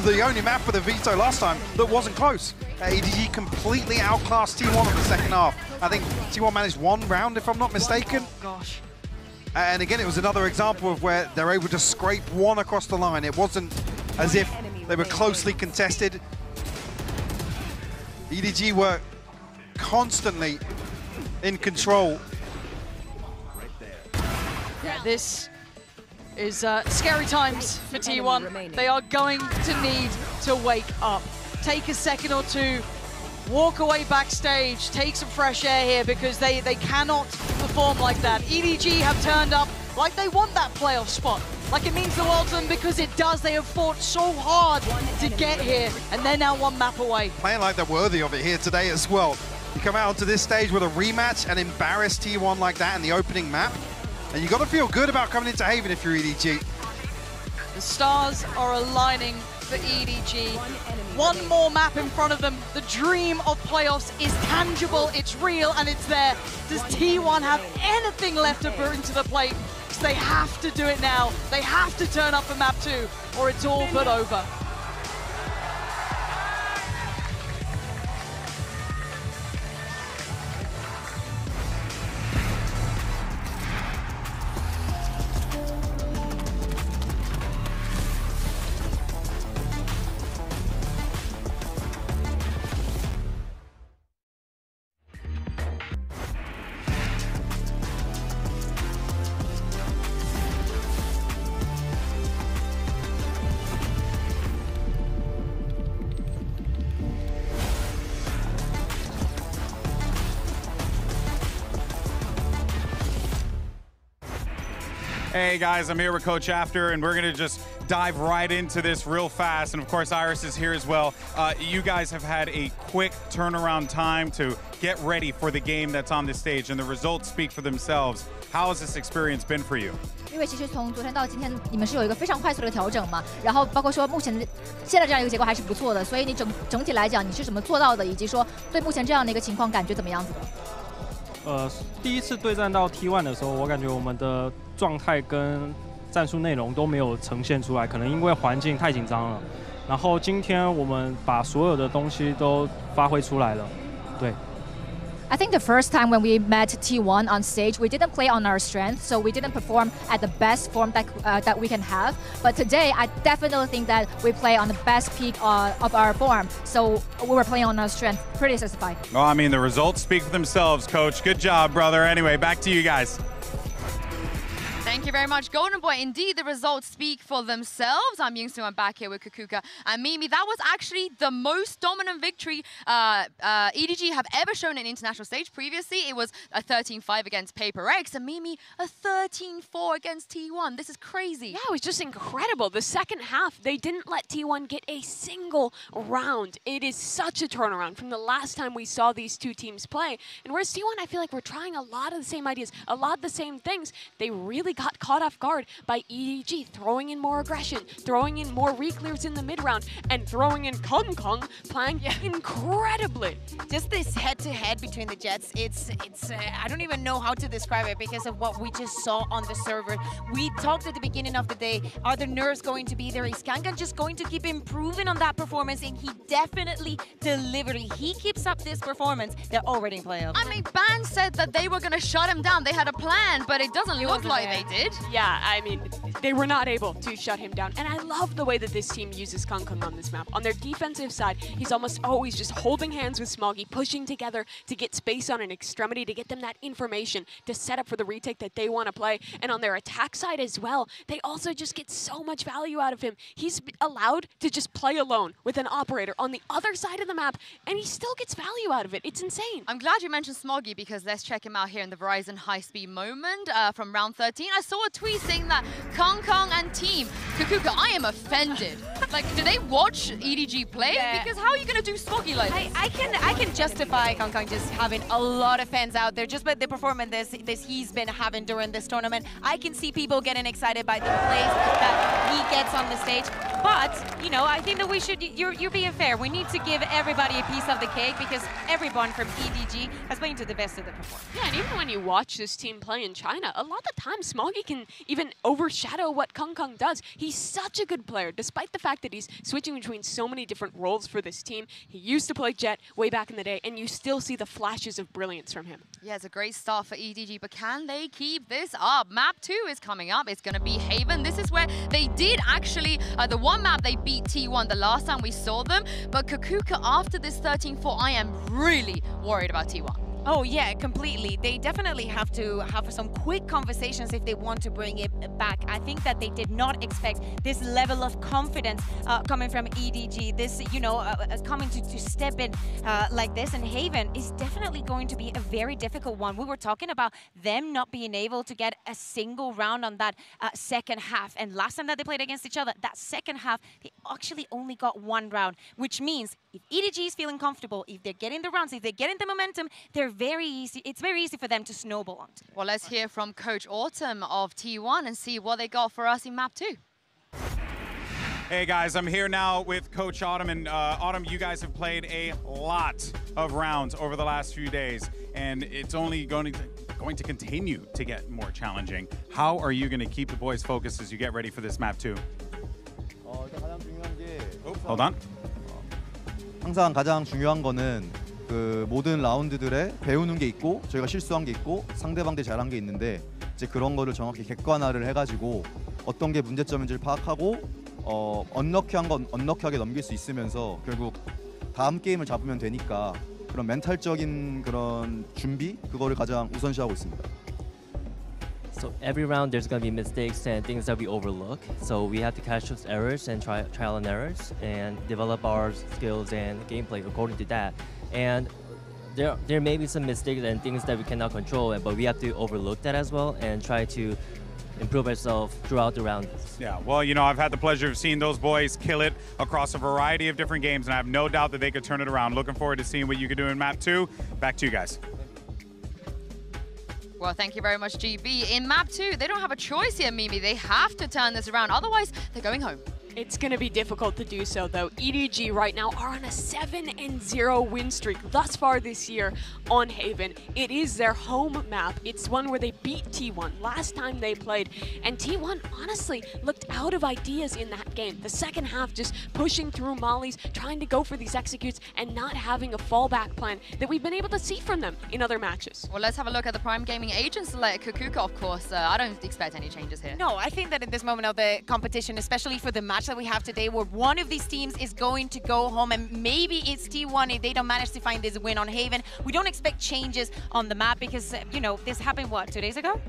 the only map for the veto last time that wasn't close. EDG completely outclassed T1 in the second half. I think T1 managed 1 round, if I'm not mistaken. Oh, gosh. And again, it was another example of where they're able to scrape 1 across the line. It wasn't as if they were closely contested. EDG were constantly in control. Yeah, this is scary times for T1. They are going to need to wake up. Take a second or 2, walk away backstage, take some fresh air here because they cannot perform like that. EDG have turned up like they want that playoff spot. Like it means the world to them because it does. They have fought so hard to get here and they're now 1 map away. Playing like they're worthy of it here today as well. You come out onto this stage with a rematch and embarrass T1 like that in the opening map. And you got to feel good about coming into Haven if you're EDG. The stars are aligning for EDG. 1 more map in front of them. The dream of playoffs is tangible, it's real, and it's there. Does T1 have anything left to bring to the plate? Because they have to do it now. They have to turn up for map 2, or it's all but over. Hey guys, I'm here with Coach After, and we're gonna just dive right into this real fast. And of course, Iris is here as well. You guys have had a quick turnaround time to get ready for the game that's on this stage, and the results speak for themselves. How has this experience been for you? 因为其实从昨天到今天，你们是有一个非常快速的调整嘛，然后包括说目前现在这样一个结果还是不错的，所以你整体来讲你是怎么做到的，以及说对目前这样的一个情况感觉怎么样子的？第一次对战到 T1 的时候，我感觉我们的状态跟战术内容都没有呈现出来，可能因为环境太紧张了。然后今天我们把所有的东西都发挥出来了，对。I think the first time when we met T1 on stage, we didn't play on our strength, so we didn't perform at the best form that we can have. But today, I definitely think that we play on the best peak of our form. So we were playing on our strength, pretty satisfied. Well, I mean, the results speak for themselves, Coach. Good job, brother. Anyway, back to you guys. Thank you very much, Golden Boy. Indeed, the results speak for themselves. I'm Youngsoo. I'm back here with Kukuka and Mimi. That was actually the most dominant victory EDG have ever shown in international stage. Previously, it was a 13-5 against Paper X, and Mimi a 13-4 against T1. This is crazy. Yeah, it was just incredible. The second half, they didn't let T1 get a single round. It is such a turnaround from the last time we saw these two teams play. And whereas T1, I feel like we're trying a lot of the same ideas, a lot of the same things. They really got caught off guard by EDG throwing in more aggression, throwing in more reclears in the mid-round, and throwing in Kong Kong playing incredibly. Just this head-to-head between the Jets, it's I don't even know how to describe it because of what we just saw on the server. We talked at the beginning of the day, are the nerves going to be there? Is Kankan just going to keep improving on that performance? And he definitely delivered. He keeps up this performance, they're already in playoffs. I mean, Ban said that they were going to shut him down. They had a plan, but it doesn't look like they did. Yeah, I mean, they were not able to shut him down. And I love the way that this team uses Kong Kong on this map. On their defensive side, he's almost always just holding hands with Smoggy, pushing together to get space on an extremity, to get them that information to set up for the retake that they want to play. And on their attack side as well, they also just get so much value out of him. He's allowed to just play alone with an operator on the other side of the map, and he still gets value out of it. It's insane. I'm glad you mentioned Smoggy because let's check him out here in the Verizon high-speed moment from round 13. I saw a tweet saying that Kong Kong and team, Kukuka, I am offended. Like, do they watch EDG play? Yeah. Because how are you going to do Smoggy like this? I can justify Kong Kong just having a lot of fans out there just by the performance he's been having during this tournament. I can see people getting excited by the plays that he gets on the stage. But, you know, I think that we should, you're being fair. We need to give everybody a piece of the cake because everyone from EDG has played to the best of the performance. Yeah, and even when you watch this team play in China, a lot of the time Smoggy can even overshadow what Kong Kong does. He's such a good player, despite the fact that he's switching between so many different roles for this team. He used to play Jet way back in the day, and you still see the flashes of brilliance from him. Yeah, it's a great start for EDG, but can they keep this up? Map 2 is coming up. It's going to be Haven. This is where they did actually, the one map they beat T1 the last time we saw them, but Kukuka, after this 13-4, I am really worried about T1. Oh yeah, completely. They definitely have to have some quick conversations if they want to bring it back. I think that they did not expect this level of confidence coming from EDG. This, you know, coming to step in like this. And Haven is definitely going to be a very difficult one. We were talking about them not being able to get a single round on that second half. And last time that they played against each other, that second half, they actually only got one round, which means if EDG is feeling comfortable, if they're getting the rounds, if they're getting the momentum, it's very easy for them to snowball onto. Well, let's hear from Coach Autumn of T1 and see what they got for us in map 2. Hey guys, I'm here now with Coach Autumn, and Autumn, you guys have played a lot of rounds over the last few days, and it's only going to continue to get more challenging. How are you going to keep the boys focused as you get ready for this map 2? Hold on. 항상 가장 중요한 거는 그 모든 라운드들에 배우는 게 있고 저희가 실수한 게 있고 상대방들이 잘한 게 있는데 이제 그런 거를 정확히 객관화를 해가지고 어떤 게 문제점인지를 파악하고 언럭키한 건 언럭키하게 넘길 수 있으면서 결국 다음 게임을 잡으면 되니까 그런 멘탈적인 그런 준비 그거를 가장 우선시하고 있습니다. So every round there's going to be mistakes and things that we overlook. So we have to catch those errors and trial and errors and develop our skills and gameplay according to that. And there may be some mistakes and things that we cannot control, but we have to overlook that as well and try to improve ourselves throughout the round. Yeah, well, you know, I've had the pleasure of seeing those boys kill it across a variety of different games, and I have no doubt that they could turn it around. Looking forward to seeing what you can do in map 2. Back to you guys. Well, thank you very much, GB. In map 2, they don't have a choice here, Mimi. They have to turn this around. Otherwise, they're going home. It's going to be difficult to do so, though. EDG right now are on a 7-0 win streak thus far this year on Haven. It is their home map. It's one where they beat T1 last time they played, and T1 honestly looked out of ideas in that game. The second half just pushing through mollies, trying to go for these executes, and not having a fallback plan that we've been able to see from them in other matches. Well, let's have a look at the Prime Gaming agents select Kukuka, of course. I don't expect any changes here. No, I think that in this moment of the competition, especially for the match that we have today, where one of these teams is going to go home, and maybe it's T1 if they don't manage to find this win on Haven. We don't expect changes on the map because, you know, this happened, what, 2 days ago?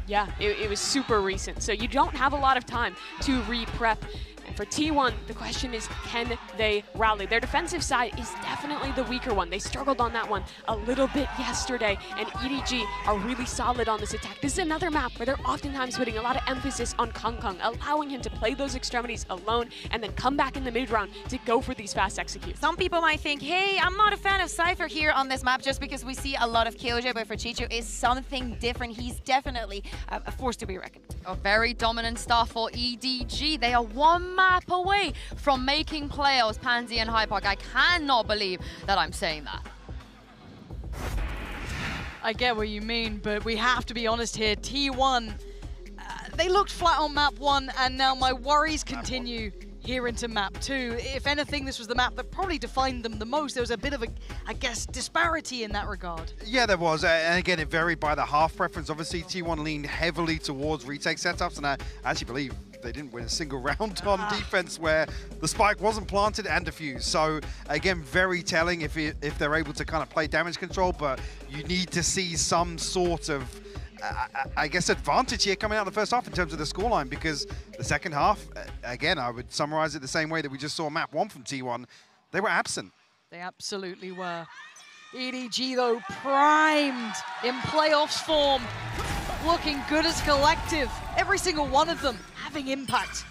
Yeah, it was super recent, so you don't have a lot of time to re-prep. And for T1, the question is, can they rally? Their defensive side is definitely the weaker one. They struggled on that one a little bit yesterday, and EDG are really solid on this attack. This is another map where they're oftentimes putting a lot of emphasis on Kung Kung, allowing him to play those extremities alone and then come back in the mid-round to go for these fast executes. Some people might think, hey, I'm not a fan of Cypher here on this map just because we see a lot of Killjoy, but for Chicho is something different. He's definitely a force to be reckoned. A very dominant start for EDG. They are one map away from making playoffs, Pansy and Hyde Park. I cannot believe that I'm saying that. I get what you mean, but we have to be honest here. T1, they looked flat on map 1, and now my worries continue here into map 2. If anything, this was the map that probably defined them the most. There was a bit of a, I guess, disparity in that regard. Yeah, there was, and again, it varied by the half preference. Obviously, T1 leaned heavily towards retake setups, and I actually believe they didn't win a single round on defense where the spike wasn't planted and defused. So again, very telling if they're able to kind of play damage control, but you need to see some sort of, I guess, advantage here coming out of the first half in terms of the scoreline, because the second half, again, I would summarize it the same way that we just saw map 1 from T1. They were absent. They absolutely were. EDG, though, primed in playoffs form, looking good as collective. Every single one of them having impact.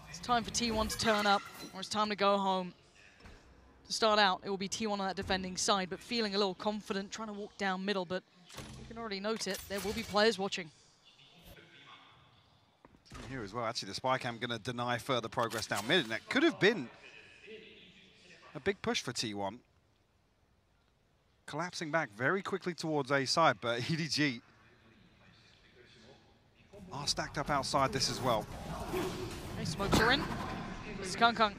It's time for T1 to turn up, or it's time to go home. To start out, it will be T1 on that defending side, but feeling a little confident, trying to walk down middle, but you can already note it. There will be players watching. Here as well, actually, the spike am going to deny further progress down mid, and that could have been a big push for T1. Collapsing back very quickly towards A side, but EDG are stacked up outside this as well. Okay, smokes are in. This is Kung Kung.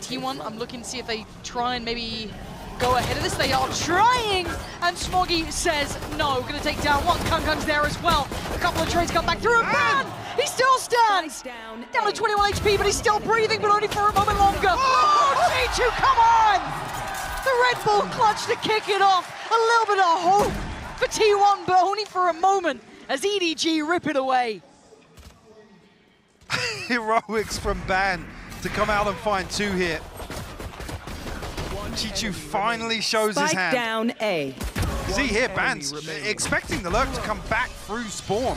T1, I'm looking to see if they try and maybe go ahead of this. They are trying, and Smoggy says no. Going to take down one. Kung Kung's there as well. A couple of trades come back through, and man, he still stands. Down to 21 HP, but he's still breathing, but only for a moment longer. Oh, Chichu, come on! The Red Bull clutch to kick it off. A little bit of hope for T1, but only for a moment as EDG rip it away. Heroics from Ban to come out and find 2 here. Chichu finally shows his hand. Down A. See here, Ban's expecting the lurk to come back through spawn.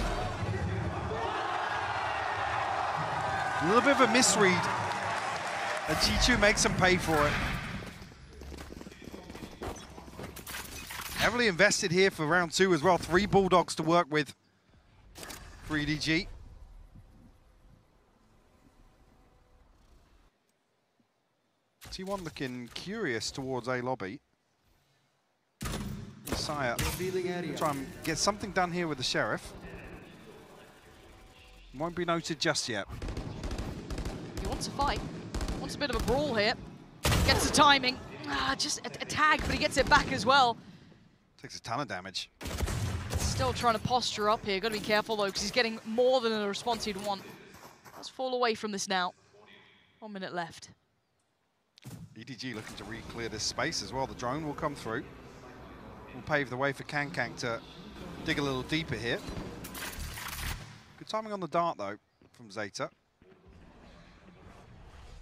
A little bit of a misread, and Chichu makes him pay for it. Heavily invested here for round 2 as well. 3 Bulldogs to work with for EDG. T1 looking curious towards A lobby. Messiah try and get something done here with the Sheriff. Won't be noted just yet. He wants a fight. Wants a bit of a brawl here. Gets the timing. Just a tag, but he gets it back as well. Takes a ton of damage. Still trying to posture up here. Got to be careful though, because he's getting more than a response he'd want. Let's fall away from this now. 1 minute left. EDG looking to re-clear this space as well. The drone will come through. Will pave the way for Kankang to dig a little deeper here. Good timing on the dart though from Zeta.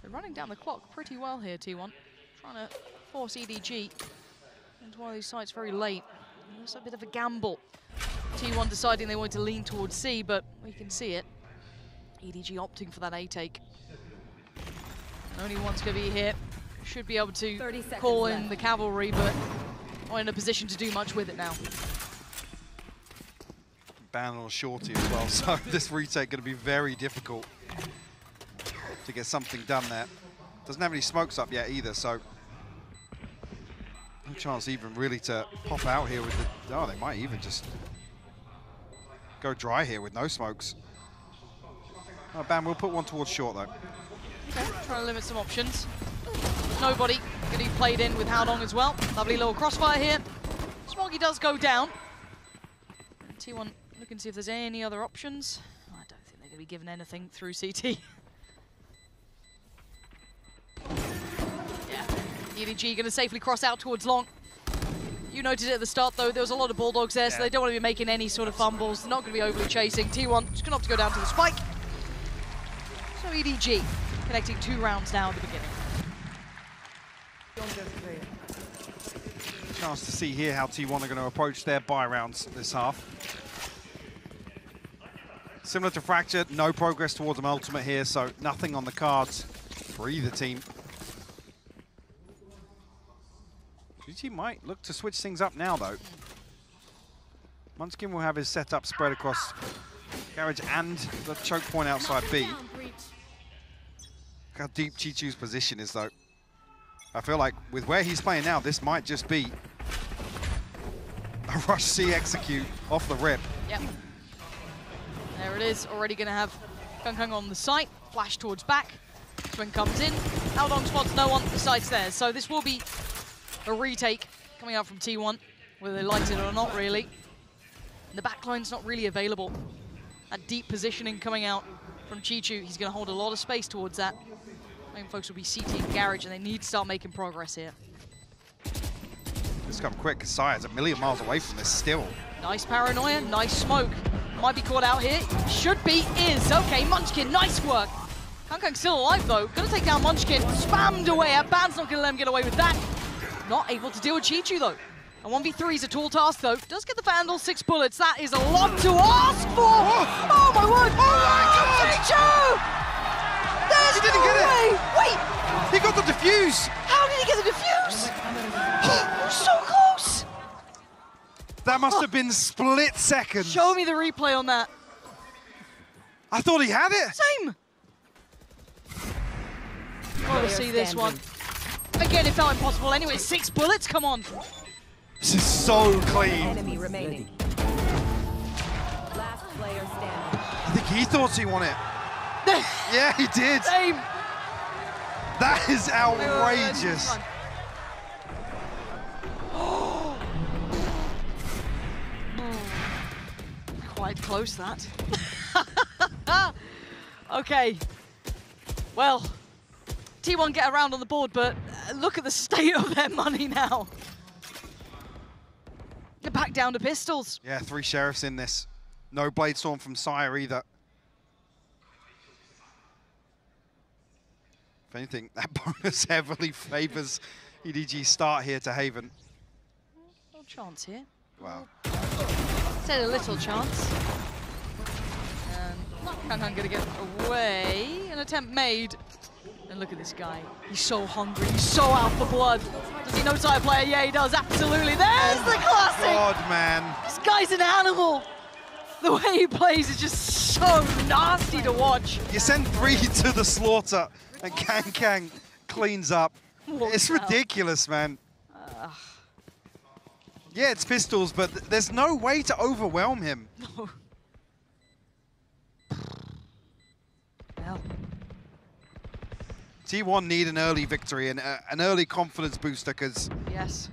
They're running down the clock pretty well here, T1. Trying to force EDG into one of these sites very late. It's a bit of a gamble. T1 deciding they want to lean towards C, but we can see it. EDG opting for that A take. Only one's going to be here. Should be able to call in the cavalry, but not in a position to do much with it now. Ban on Shorty as well, so this retake going to be very difficult. to get something done there. Doesn't have any smokes up yet either, so no chance even really to pop out here with the... Oh, they might even just go dry here with no smokes. Oh, Bam, we'll put one towards short, though. Okay, trying to limit some options. Nobody going to be played in with Howdong as well. Lovely little crossfire here. Smoggy does go down. And T1 looking to see if there's any other options. I don't think they're going to be given anything through CT. Yeah, EDG going to safely cross out towards long. You noted it at the start, though, there was a lot of Bulldogs there, so they don't want to be making any sort of fumbles. They're not going to be overly chasing. T1 just going to have to go down to the spike. So EDG connecting 2 rounds now at the beginning. Chance to see here how T1 are going to approach their buy rounds this half. Similar to Fracture, no progress towards an ultimate here, so nothing on the cards for either team. GG might look to switch things up now, though. Munchkin will have his setup spread across Garage and the choke point outside B. Look how deep Chichu's position is, though. I feel like with where he's playing now, this might just be a rush C execute off the rip. Yep. There it is, already going to have Kung on the site, flash towards back. Swing comes in, Howdong spots no one, the site's there. So this will be a retake coming out from T1, whether they liked it or not, really. And the backline's not really available. That deep positioning coming out from Chichu, he's going to hold a lot of space towards that. Main folks will be CT and Garage, and they need to start making progress here. Let's come quick, because Sire's a million miles away from this still. Nice paranoia, nice smoke. Might be caught out here. Should be, is. Okay, Munchkin, nice work. Kung still alive, though. Gonna take down Munchkin. Spammed away. Ban's not gonna let him get away with that. Not able to deal with Chichu, though. A 1v3 is a tall task, though. Does get the Vandal 6 bullets. That is a lot to ask for. Oh, my word. Chichu! There's He didn't get it. Wait. He got the defuse. How did he get the defuse? He was so close. That must have been split seconds. Show me the replay on that. I thought he had it. Same. Oh, to see this one. Again, it felt impossible anyway. 6 bullets, come on. This is so clean. Enemy remaining. Last player standing. I think he thought he won it. Yeah, he did. Same. That is outrageous. Quite close, that. Okay. Well, T1 get around on the board, but look at the state of their money now. They're back down to pistols. Yeah, 3 sheriffs in this. No Blade Storm from Sire either. If anything, that bonus heavily favors EDG's start here to Haven. No chance here. Wow. Said a little chance. And Kung gonna get away. An attempt made. And look at this guy. He's so hungry. He's so out for blood. Does he know side player? Yeah, he does. Absolutely. There's the classic. God, man. This guy's an animal. The way he plays is just so nasty to watch. You send 3 to the slaughter, and Kang cleans up. It's ridiculous, man. Yeah, it's pistols, but there's no way to overwhelm him. No. Well. T1 need an early victory and an early confidence booster, because... Yes.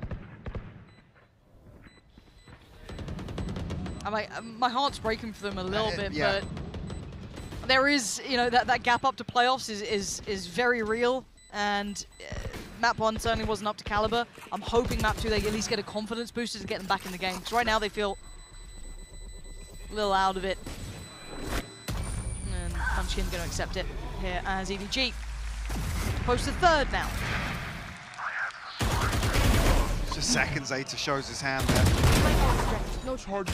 My heart's breaking for them a little bit, yeah. but there is, you know, that gap up to playoffs is very real, and Map 1 certainly wasn't up to caliber. I'm hoping Map 2 they at least get a confidence booster to get them back in the game, because right now they feel a little out of it. And Munchkin's going to accept it here as EDG. Post to 3rd now. Just seconds, Aita shows his hand there. No charge.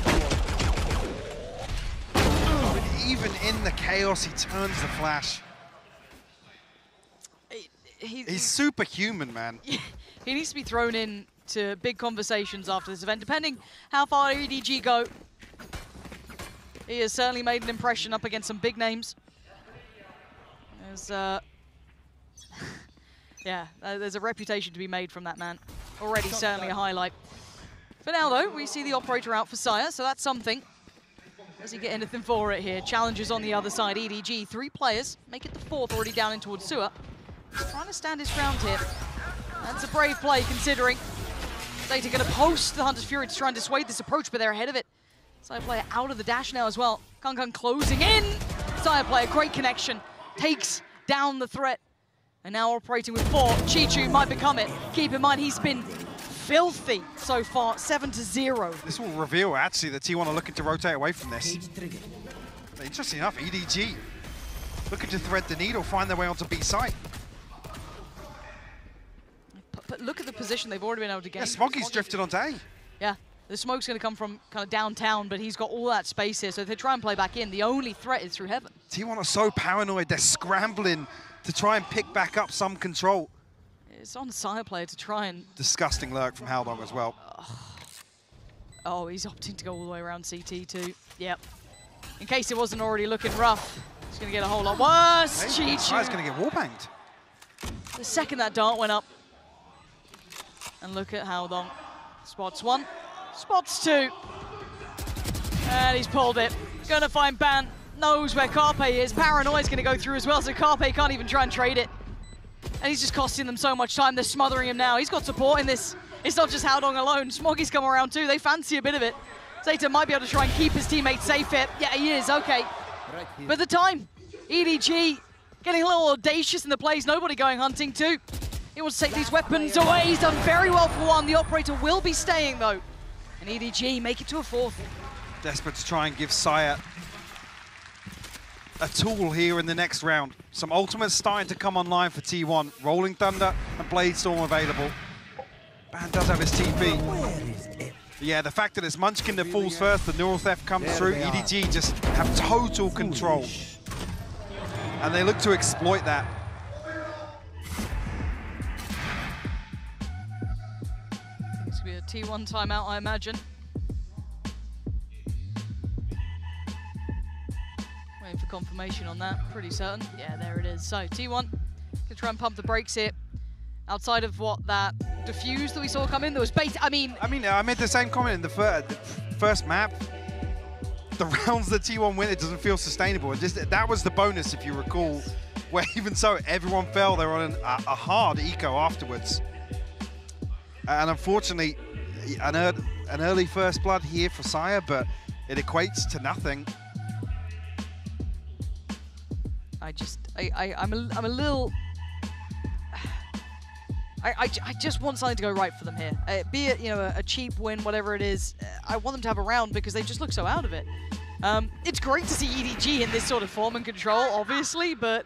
But even in the chaos, he turns the flash. He's superhuman, man. He needs to be thrown in to big conversations after this event, depending how far EDG go. He has certainly made an impression up against some big names. There's, yeah, there's a reputation to be made from that man. Already certainly a highlight. For now, though, we see the operator out for Sire, so that's something. Does he get anything for it here? Challenges on the other side. EDG, 3 players. Make it the 4th, already down in towards Sewer. He's trying to stand his ground here. That's a brave play, considering Zeta going to post the Hunter's Fury to try and dissuade this approach, but they're ahead of it. Sire player out of the dash now as well. Kung closing in. Sire player, great connection. Takes down the threat. And now operating with 4. Chichu might become it. Keep in mind, he's been filthy so far, 7-0. This will reveal, actually, that T1 are looking to rotate away from this. But interesting enough, EDG looking to thread the needle, find their way onto B site. But look at the position they've already been able to gain. Yeah, Smoggy's drifted onto A. Yeah, the smoke's going to come from kind of downtown, but he's got all that space here, so if they try and play back in, the only threat is through heaven. T1 are so paranoid, they're scrambling to try and pick back up some control. It's on Sire player to try and... Disgusting lurk from Haldong as well. Oh, he's opting to go all the way around CT too. Yep. In case it wasn't already looking rough, he's going to get a whole lot worse. Hey, Chichu. Sire's going to get wallbanged. The second that dart went up. And look at Haldong. Spots 1, spots 2. And he's pulled it. Going to find Ban. Knows where Carpe is. Paranoia's going to go through as well, so Carpe can't even try and trade it. And he's just costing them so much time. They're smothering him now. He's got support in this. It's not just Haldong alone. Smoggy's come around too. They fancy a bit of it. Zeta might be able to try and keep his teammates safe here. Yeah, he is. Okay. But the time, EDG getting a little audacious in the plays. Nobody going hunting too. He wants to take these weapons away. He's done very well for 1. The operator will be staying though. And EDG make it to a 4th. Desperate to try and give Sire a tool here in the next round. Some ultimates starting to come online for T1. Rolling Thunder and Bladestorm available. Ban does have his TP. Yeah, the fact that it's Munchkin that falls first, the neural theft comes through. EDG just have total control. And they look to exploit that. It's going to be a T1 timeout, I imagine. Waiting for confirmation on that, pretty certain. Yeah, there it is. So T1 gonna try and pump the brakes here. Outside of what, that diffuse that we saw come in, there was bait. I mean, I made the same comment in the first map. The rounds that T1 win, it doesn't feel sustainable. That was the bonus, if you recall, where even so, everyone fell. They were on a hard eco afterwards. And unfortunately, an early first blood here for Sire, but it equates to nothing. I'm a little... I just want something to go right for them here. Be it, you know, a cheap win, whatever it is. I want them to have a round because they just look so out of it. It's great to see EDG in this sort of form and control, obviously, but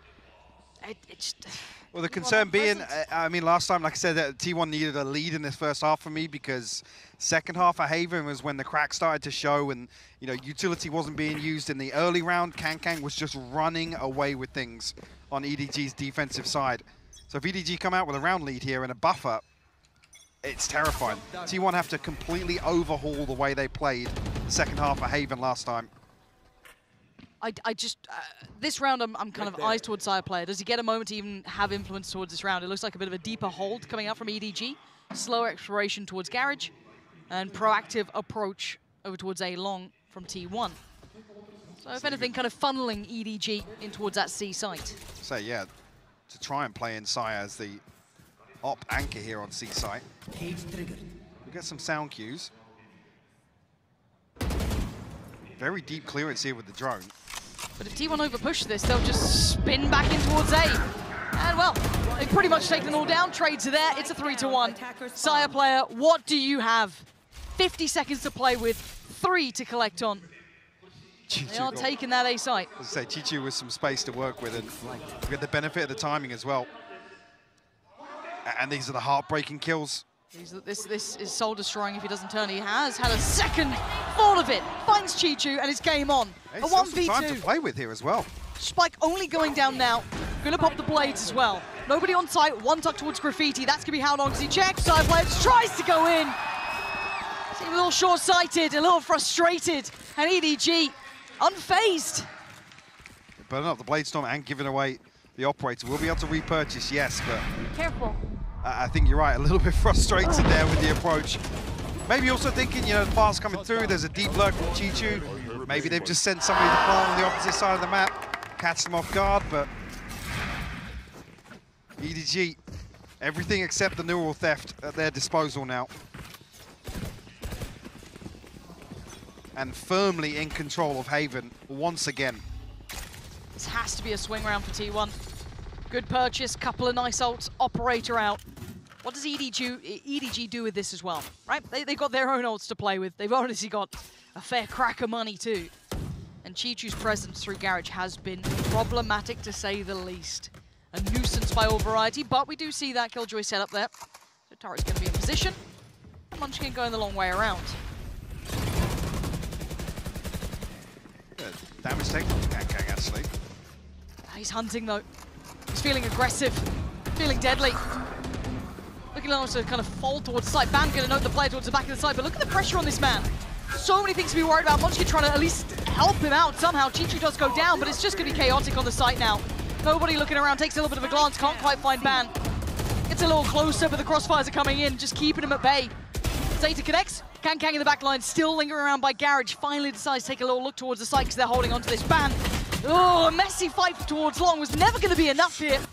it just... Well, the concern being, I mean, last time, like I said, that T1 needed a lead in this first half for me because second half of Haven was when the crack started to show and, you know, utility wasn't being used in the early round. Kang was just running away with things on EDG's defensive side. So if EDG come out with a round lead here and a buffer, it's terrifying. T1 have to completely overhaul the way they played the second half of Haven last time. I just, this round I'm kind of eyes towards Sire player. Does he get a moment to even have influence towards this round? It looks like a bit of a deeper hold coming out from EDG. Slower exploration towards Garage and proactive approach over towards A long from T1. So if anything, kind of funneling EDG in towards that C site. So yeah, to try and play in Sire as the op anchor here on C site. We get some sound cues. Very deep clearance here with the drone. But if T1 overpush this, they'll just spin back in towards A. And well, they've pretty much taken it all down. Trades are there. It's a 3-1. Sire player, what do you have? 50 seconds to play with, 3 to collect on. They are taking that A site. As I say, Chichu with some space to work with and we get the benefit of the timing as well. And these are the heartbreaking kills. This is soul destroying if he doesn't turn. He has had a second thought of it. Finds Chichu and it's game on. Hey, a 1v2. Time to play with here as well. Spike only going down now. Gonna pop the blades as well. Nobody on site. One tuck towards Graffiti. That's gonna be how long does he check. Side players tries to go in. Seems a little short-sighted, a little frustrated, and EDG unfazed. Burning up the Bladestorm and giving away The operator will be able to repurchase, yes, but Careful. I think you're right, a little bit frustrated there with the approach. Maybe also thinking, you know, the fast coming through, there's a deep lurk from Chichu. Maybe they've just sent somebody to plant on the opposite side of the map, catch them off guard, but EDG, everything except the neural theft at their disposal now. And firmly in control of Haven once again. This has to be a swing round for T1. Good purchase, couple of nice ults, operator out. What does EDG do with this as well, right? They've got their own ults to play with. They've obviously got a fair crack of money too. And Chichu's presence through Garage has been problematic to say the least. A nuisance by all variety, but we do see that Killjoy set up there. So Turret's going to be in position. And Munchkin going the long way around. Good damage taken from Kang actually. He's hunting though. He's feeling aggressive, feeling deadly. Looking also to kind of fall towards the side. Ban going to note the player towards the back of the side, but look at the pressure on this man. So many things to be worried about. Munchkin trying to at least help him out somehow. Chichu does go down, but it's just going to be chaotic on the site now. Nobody looking around, takes a little bit of a glance, can't quite find Ban. Gets a little closer, but the crossfires are coming in, just keeping him at bay. Zeta connects. Kang in the back line, still lingering around by Garage. Finally decides to take a little look towards the site because they're holding onto this Ban. Oh, a messy fight towards Long was never going to be enough here. And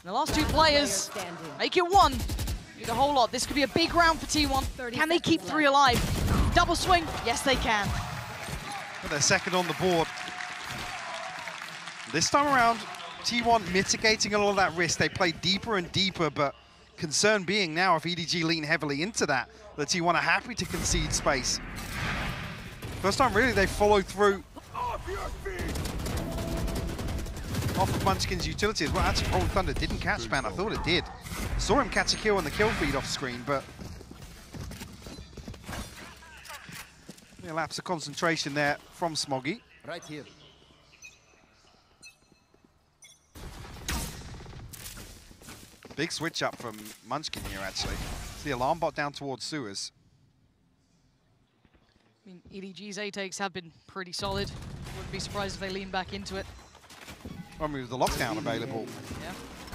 the last two players make it one. Need a whole lot. This could be a big round for T1. Can they keep 3 alive? Double swing? Yes, they can. They're second on the board. This time around, T1 mitigating a lot of that risk. They play deeper and deeper, but concern being now if EDG lean heavily into that, the T1 are happy to concede space. First time really they followed through off of Munchkin's utility as well. Actually, Rolling Thunder didn't catch Ban. I thought it did. Saw him catch a kill on the kill feed off screen, but a lapse of concentration there from Smoggy. Right here. Big switch up from Munchkin here, actually. It's the alarm bot down towards sewers. I mean, EDG's A-takes have been pretty solid. Wouldn't be surprised if they lean back into it. I mean, with the lockdown available, Yeah.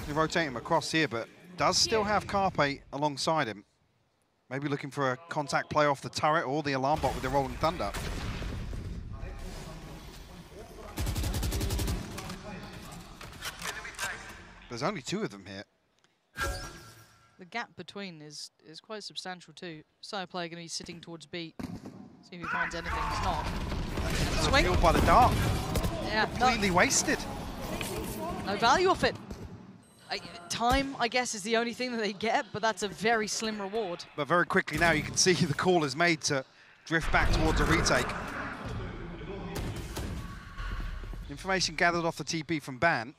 they rotate him across here, but does still have Carpe alongside him. Maybe looking for a contact play off the turret or the alarm bot with the Rolling Thunder. There's only 2 of them here. The gap between is quite substantial too. Side player going to be sitting towards B. See if he finds anything. He's not. Swing. Fueled by the dart. Yeah, Completely wasted. no value off it. Time, I guess, is the only thing that they get, but that's a very slim reward. But very quickly now you can see the call is made to drift back towards a retake. Information gathered off the TP from Ban.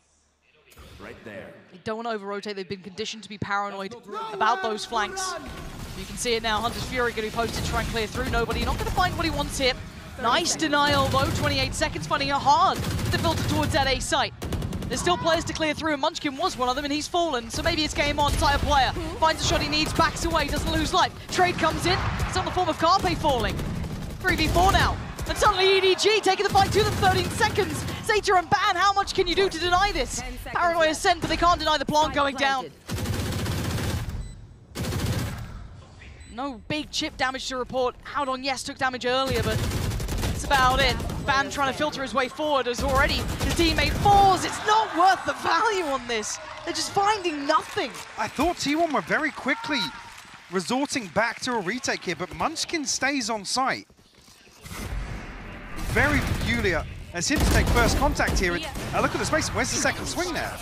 Right there. They don't want to over-rotate. They've been conditioned to be paranoid about those flanks. You can see it now. Hunter's Fury going to be posted to try and clear through. Nobody. Not going to find what he wants here. Nice denial, though. 28 seconds, finding it hard to filter towards that A site. There's still players to clear through, and Munchkin was one of them, and he's fallen. So maybe it's game on. Sire player finds the shot he needs, backs away, doesn't lose life. Trade comes in. It's on the form of Carpe falling. 3v4 now. And suddenly EDG taking the fight to them, 13 seconds. Zeta and Ban, how much can you do to deny this? Paranoia sent, but they can't deny the plant going down. No big chip damage to report. Out on Yes took damage earlier, but that's about it. Ban trying to filter his way forward as already his teammate falls. It's not worth the value on this. They're just finding nothing. I thought T1 were very quickly resorting back to a retake here, but Munchkin stays on site. Very peculiar. As him to take first contact here. Look at the space. Where's the second swing now?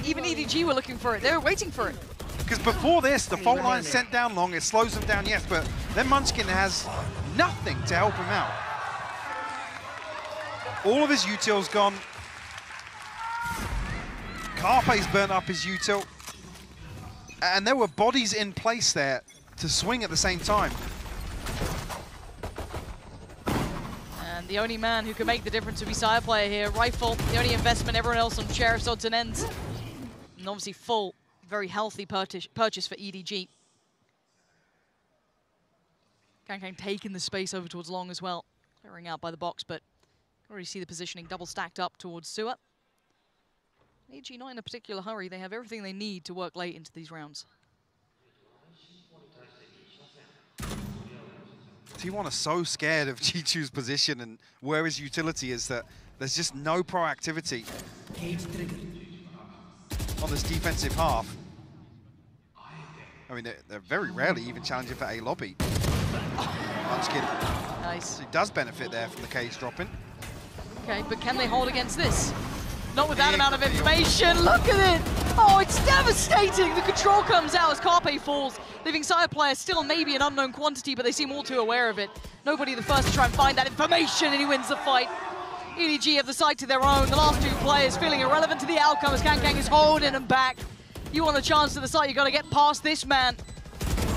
Even EDG were looking for it. They were waiting for it. Because before this, the fault line sent down Long. It slows them down, yes, but then Munchkin has nothing to help him out. All of his util's gone. Carpe's burnt up his util. And there were bodies in place there to swing at the same time. And the only man who can make the difference would be Sire player here. Rifle, the only investment, everyone else on sheriff's odds and ends. And obviously full, very healthy purchase for EDG. Kang taking the space over towards Long as well. Clearing out by the box, but already see the positioning double stacked up towards Sewer. EDG not in a particular hurry. They have everything they need to work late into these rounds. T1 are so scared of Chichu's position and where his utility is that there's just no proactivity on this defensive half. I mean, they're very rarely even challenging for A lobby. Munchkin. Nice. He does benefit there from the cage dropping. Okay, but can they hold against this? Not with that amount of information. Look at it. Oh, it's devastating. The control comes out as Carpe falls, leaving side players still maybe an unknown quantity, but they seem all too aware of it. Nobody the first to try and find that information, and he wins the fight. EDG have the side to their own. The last two players feeling irrelevant to the outcome as Kankang is holding them back. You want a chance to the side, you got to get past this man.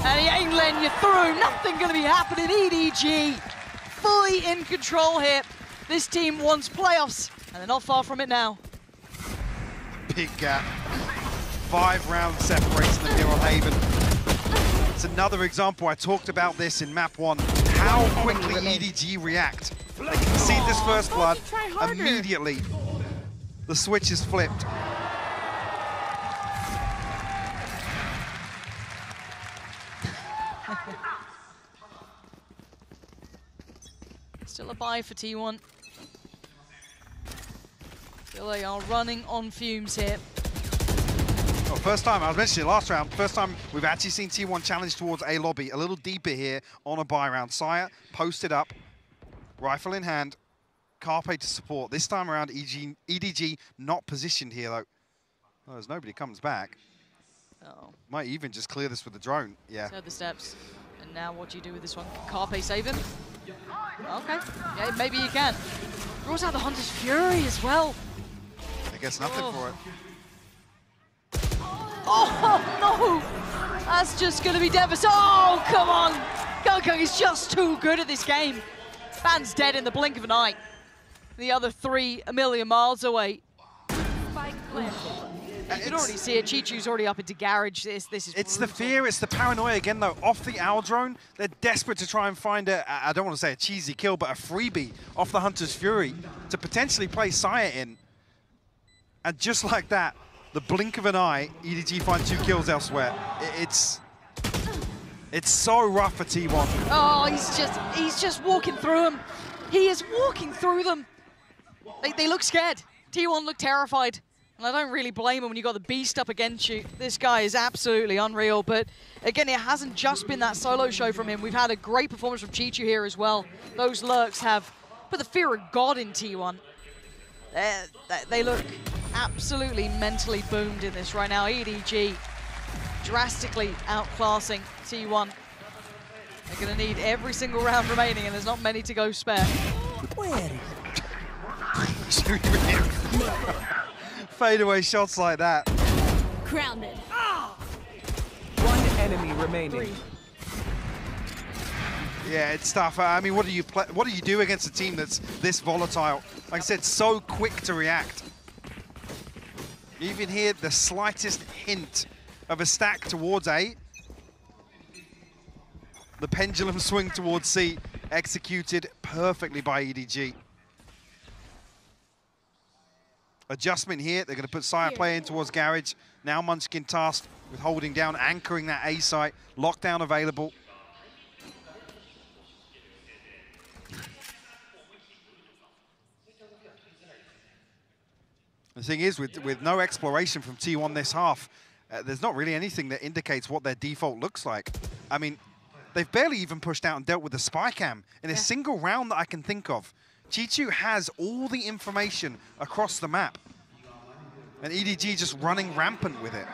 And he ain't letting you through. Nothing going to be happening. EDG fully in control here. This team wants playoffs, and they're not far from it now. Big gap. 5 rounds separates them here on Haven. It's another example. I talked about this in map 1. How quickly EDG react. They can see this first blood immediately. The switch is flipped. Still a bye for T1. Still they are running on fumes here. Well, first time, I was mentioning it last round, first time we've actually seen T1 challenge towards A lobby. A little deeper here on a bye round. Sire posted up, rifle in hand, Carpe to support. This time around, EDG not positioned here though. Well, as nobody comes back. Oh. Might even just clear this with the drone. Yeah. So the steps. And now what do you do with this one? Carpe save him? Okay. Yeah, maybe you can. Draws out the Hunter's Fury as well. I guess nothing for it. Oh, no! That's just going to be devastating. Oh, come on! Kankang is just too good at this game. Ban's dead in the blink of an eye. The other 3 a million miles away. You can already see it. Chichu's already up into garage. This is It's brutal. the fear, it's the paranoia again though. Off the owl drone, they're desperate to try and find I don't want to say a cheesy kill, but a freebie off the Hunter's Fury to potentially play Sire in. And just like that, the blink of an eye, EDG find 2 kills elsewhere. It's so rough for T1. Oh, he's just walking through them. He is walking through them. They look scared. T1 look terrified. And I don't really blame him when you got the beast up against you. This guy is absolutely unreal. But again, it hasn't just been that solo show from him. We've had a great performance from Chichu here as well. Those lurks have put the fear of God in T1. They look absolutely mentally boomed in this right now. EDG drastically outclassing T1. They're going to need every single round remaining, and there's not many to go spare. Fadeaway shots like that. Grounded. One enemy remaining. Yeah, it's tough. I mean, what do you do against a team that's this volatile? Like I said, so quick to react. You even hear the slightest hint of a stack towards A. The pendulum swing towards C, executed perfectly by EDG. Adjustment here, they're going to put Sire play in towards Garage. Now Munchkin tasked with holding down, anchoring that A site. Lockdown available. The thing is, with no exploration from T1 this half, there's not really anything that indicates what their default looks like. I mean, they've barely even pushed out and dealt with the spy cam in a single round that I can think of. Chichu has all the information across the map. And EDG just running rampant with it. Look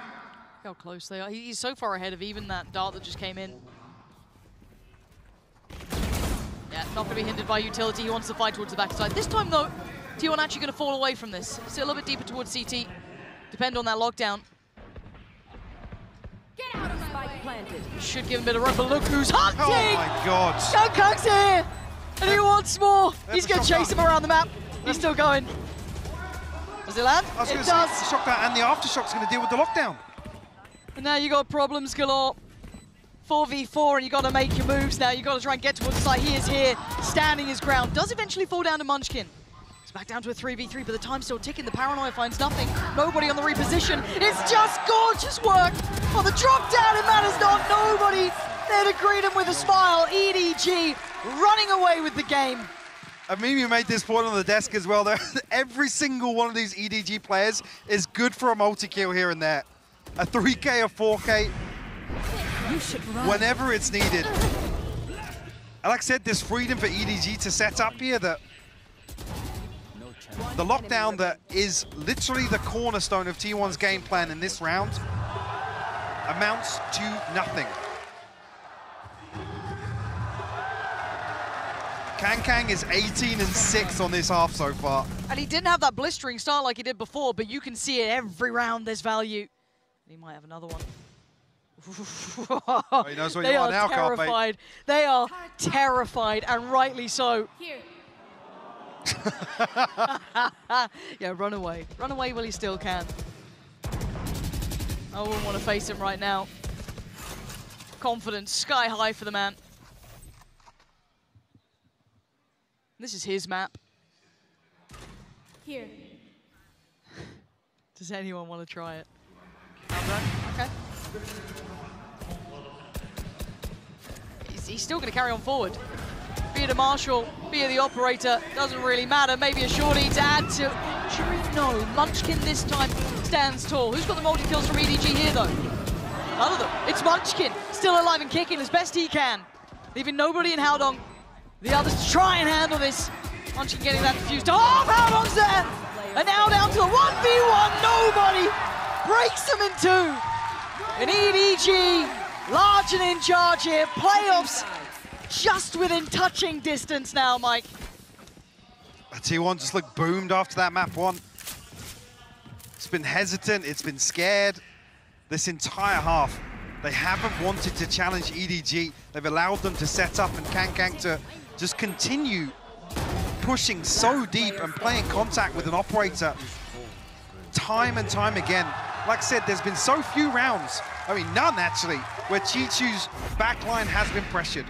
how close they are. He's so far ahead of even that dart that just came in. Yeah, not going to be hindered by utility. He wants to fight towards the backside. This time, though, T1 actually going to fall away from this. Sit a little bit deeper towards CT. Depend on that lockdown. Get out of my planted. Should give him a bit of room, but look who's hunting! Oh my God! Kankang's here! And he wants more! He's going to chase him around the map. He's still going. Does it land? It does. The shock down, and the aftershock's going to deal with the lockdown. And now you got problems galore. 4v4, and you got to make your moves now. You got to try and get towards the side. He is here, standing his ground. Does eventually fall down to Munchkin. It's back down to a 3v3, but the time's still ticking. The Paranoia finds nothing. Nobody on the reposition. It's just gorgeous work. On the drop down, it matters not. Nobody there to greet him with a smile. EDG running away with the game. Mimi made this point on the desk as well. Every single one of these EDG players is good for a multi-kill here and there. A 3K, a 4K, whenever it's needed. And like I said, this freedom for EDG to set up here, the lockdown that is literally the cornerstone of T1's game plan in this round amounts to nothing. Kang is 18-6 on this half so far. And he didn't have that blistering start like he did before, but you can see it every round there's value. He might have another one. Oh, he knows what you are now, terrified. They are terrified, and rightly so. Here. Yeah, run away. Run away while he still can. I wouldn't want to face him right now. Confidence sky high for the man. This is his map. Here. Does anyone want to try it? Okay. He's still going to carry on forward. Be it a Marshall, be it the operator, doesn't really matter. Maybe a shorty to add to injury. No, Munchkin this time stands tall. Who's got the multi-kills from EDG here, though? None of them. It's Munchkin, still alive and kicking as best he can. Leaving nobody in Howdong. The others to try and handle this. Munchkin getting that defused. Oh, Howdong's there! And now down to a 1v1. Nobody breaks them in two. And EDG, large and in charge here. Playoffs just within touching distance now, Mike. T1 just looked boomed after that map one. It's been hesitant, it's been scared. This entire half, they haven't wanted to challenge EDG. They've allowed them to set up and Kang to just continue pushing so deep and playing contact with an operator time and time again. Like I said, there's been so few rounds, I mean none actually, where Chichu's backline has been pressured.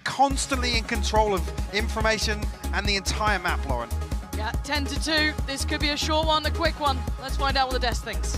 Constantly in control of information and the entire map, Lauren. Yeah, 10-2. This could be a short one, a quick one. Let's find out what the desk thinks.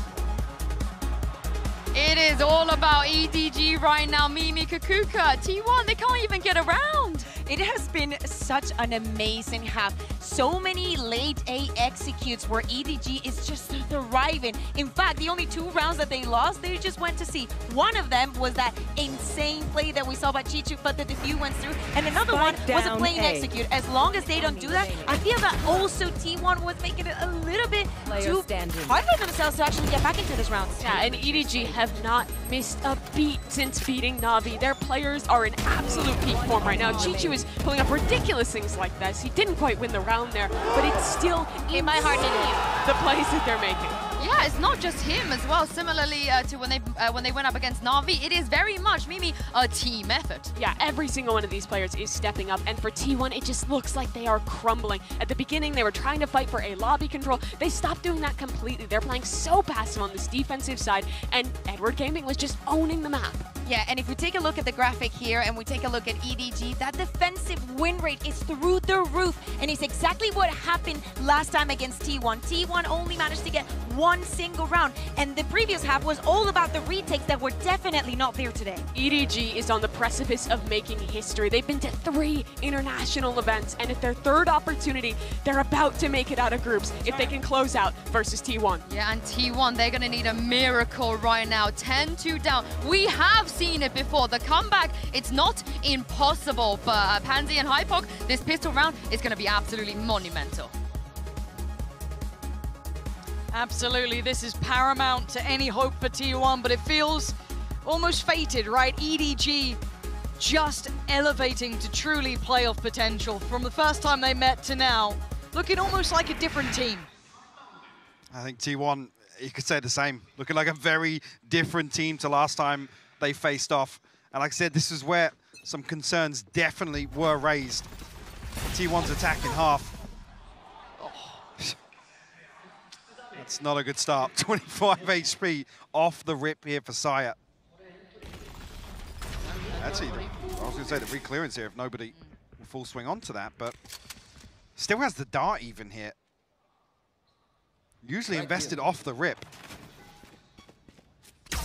It is all about EDG right now. Mimi, Kakuka, T1, they can't even get around. It has been such an amazing half. So many late A executes where EDG is just thriving. In fact, the only 2 rounds that they lost, they just went to see. One of them was that insane play that we saw by Chichu, but the defuse went through. And another one was a plain execute. As long as they don't do that, I feel that also T1 was making it a little bit too hard for themselves to actually get back into this round. Yeah, and EDG have not missed a beat since beating Na'Vi. Their players are in absolute peak form right now. Chichu is pulling up ridiculous things like this. He didn't quite win the round there, but it's still in my heart the plays that they're making. Yeah, it's not just him as well. Similarly to when they went up against Na'Vi, it is very much, Mimi, a team effort. Yeah, every single one of these players is stepping up, and for T1, it just looks like they are crumbling. At the beginning, they were trying to fight for a lobby control. They stopped doing that completely. They're playing so passive on this defensive side, and Edward Gaming was just owning the map. Yeah, and if we take a look at the graphic here and we take a look at EDG, that defensive win rate is through the roof. And it's exactly what happened last time against T1. T1 only managed to get 1 single round. And the previous half was all about the retakes that were definitely not there today. EDG is on the precipice of making history. They've been to 3 international events, and at their 3rd opportunity, they're about to make it out of groups if they can close out versus T1. Yeah, and T1, they're going to need a miracle right now. 10-2 down. We have seen it before. The comeback, it's not impossible, but Pansy and Hypok, this pistol round is going to be absolutely monumental. Absolutely, this is paramount to any hope for T1, but it feels almost fated, right? EDG just elevating to truly playoff potential from the first time they met to now, looking almost like a different team. I think T1, you could say the same, looking like a very different team to last time they faced off. And like I said, this is where some concerns definitely were raised. T1's attack in half. That's not a good start. 25 HP off the rip here for Saya. Actually, I was going to say the re-clearance here if nobody will full swing onto that, but Still has the dart even here. Usually invested off the rip. Yeah,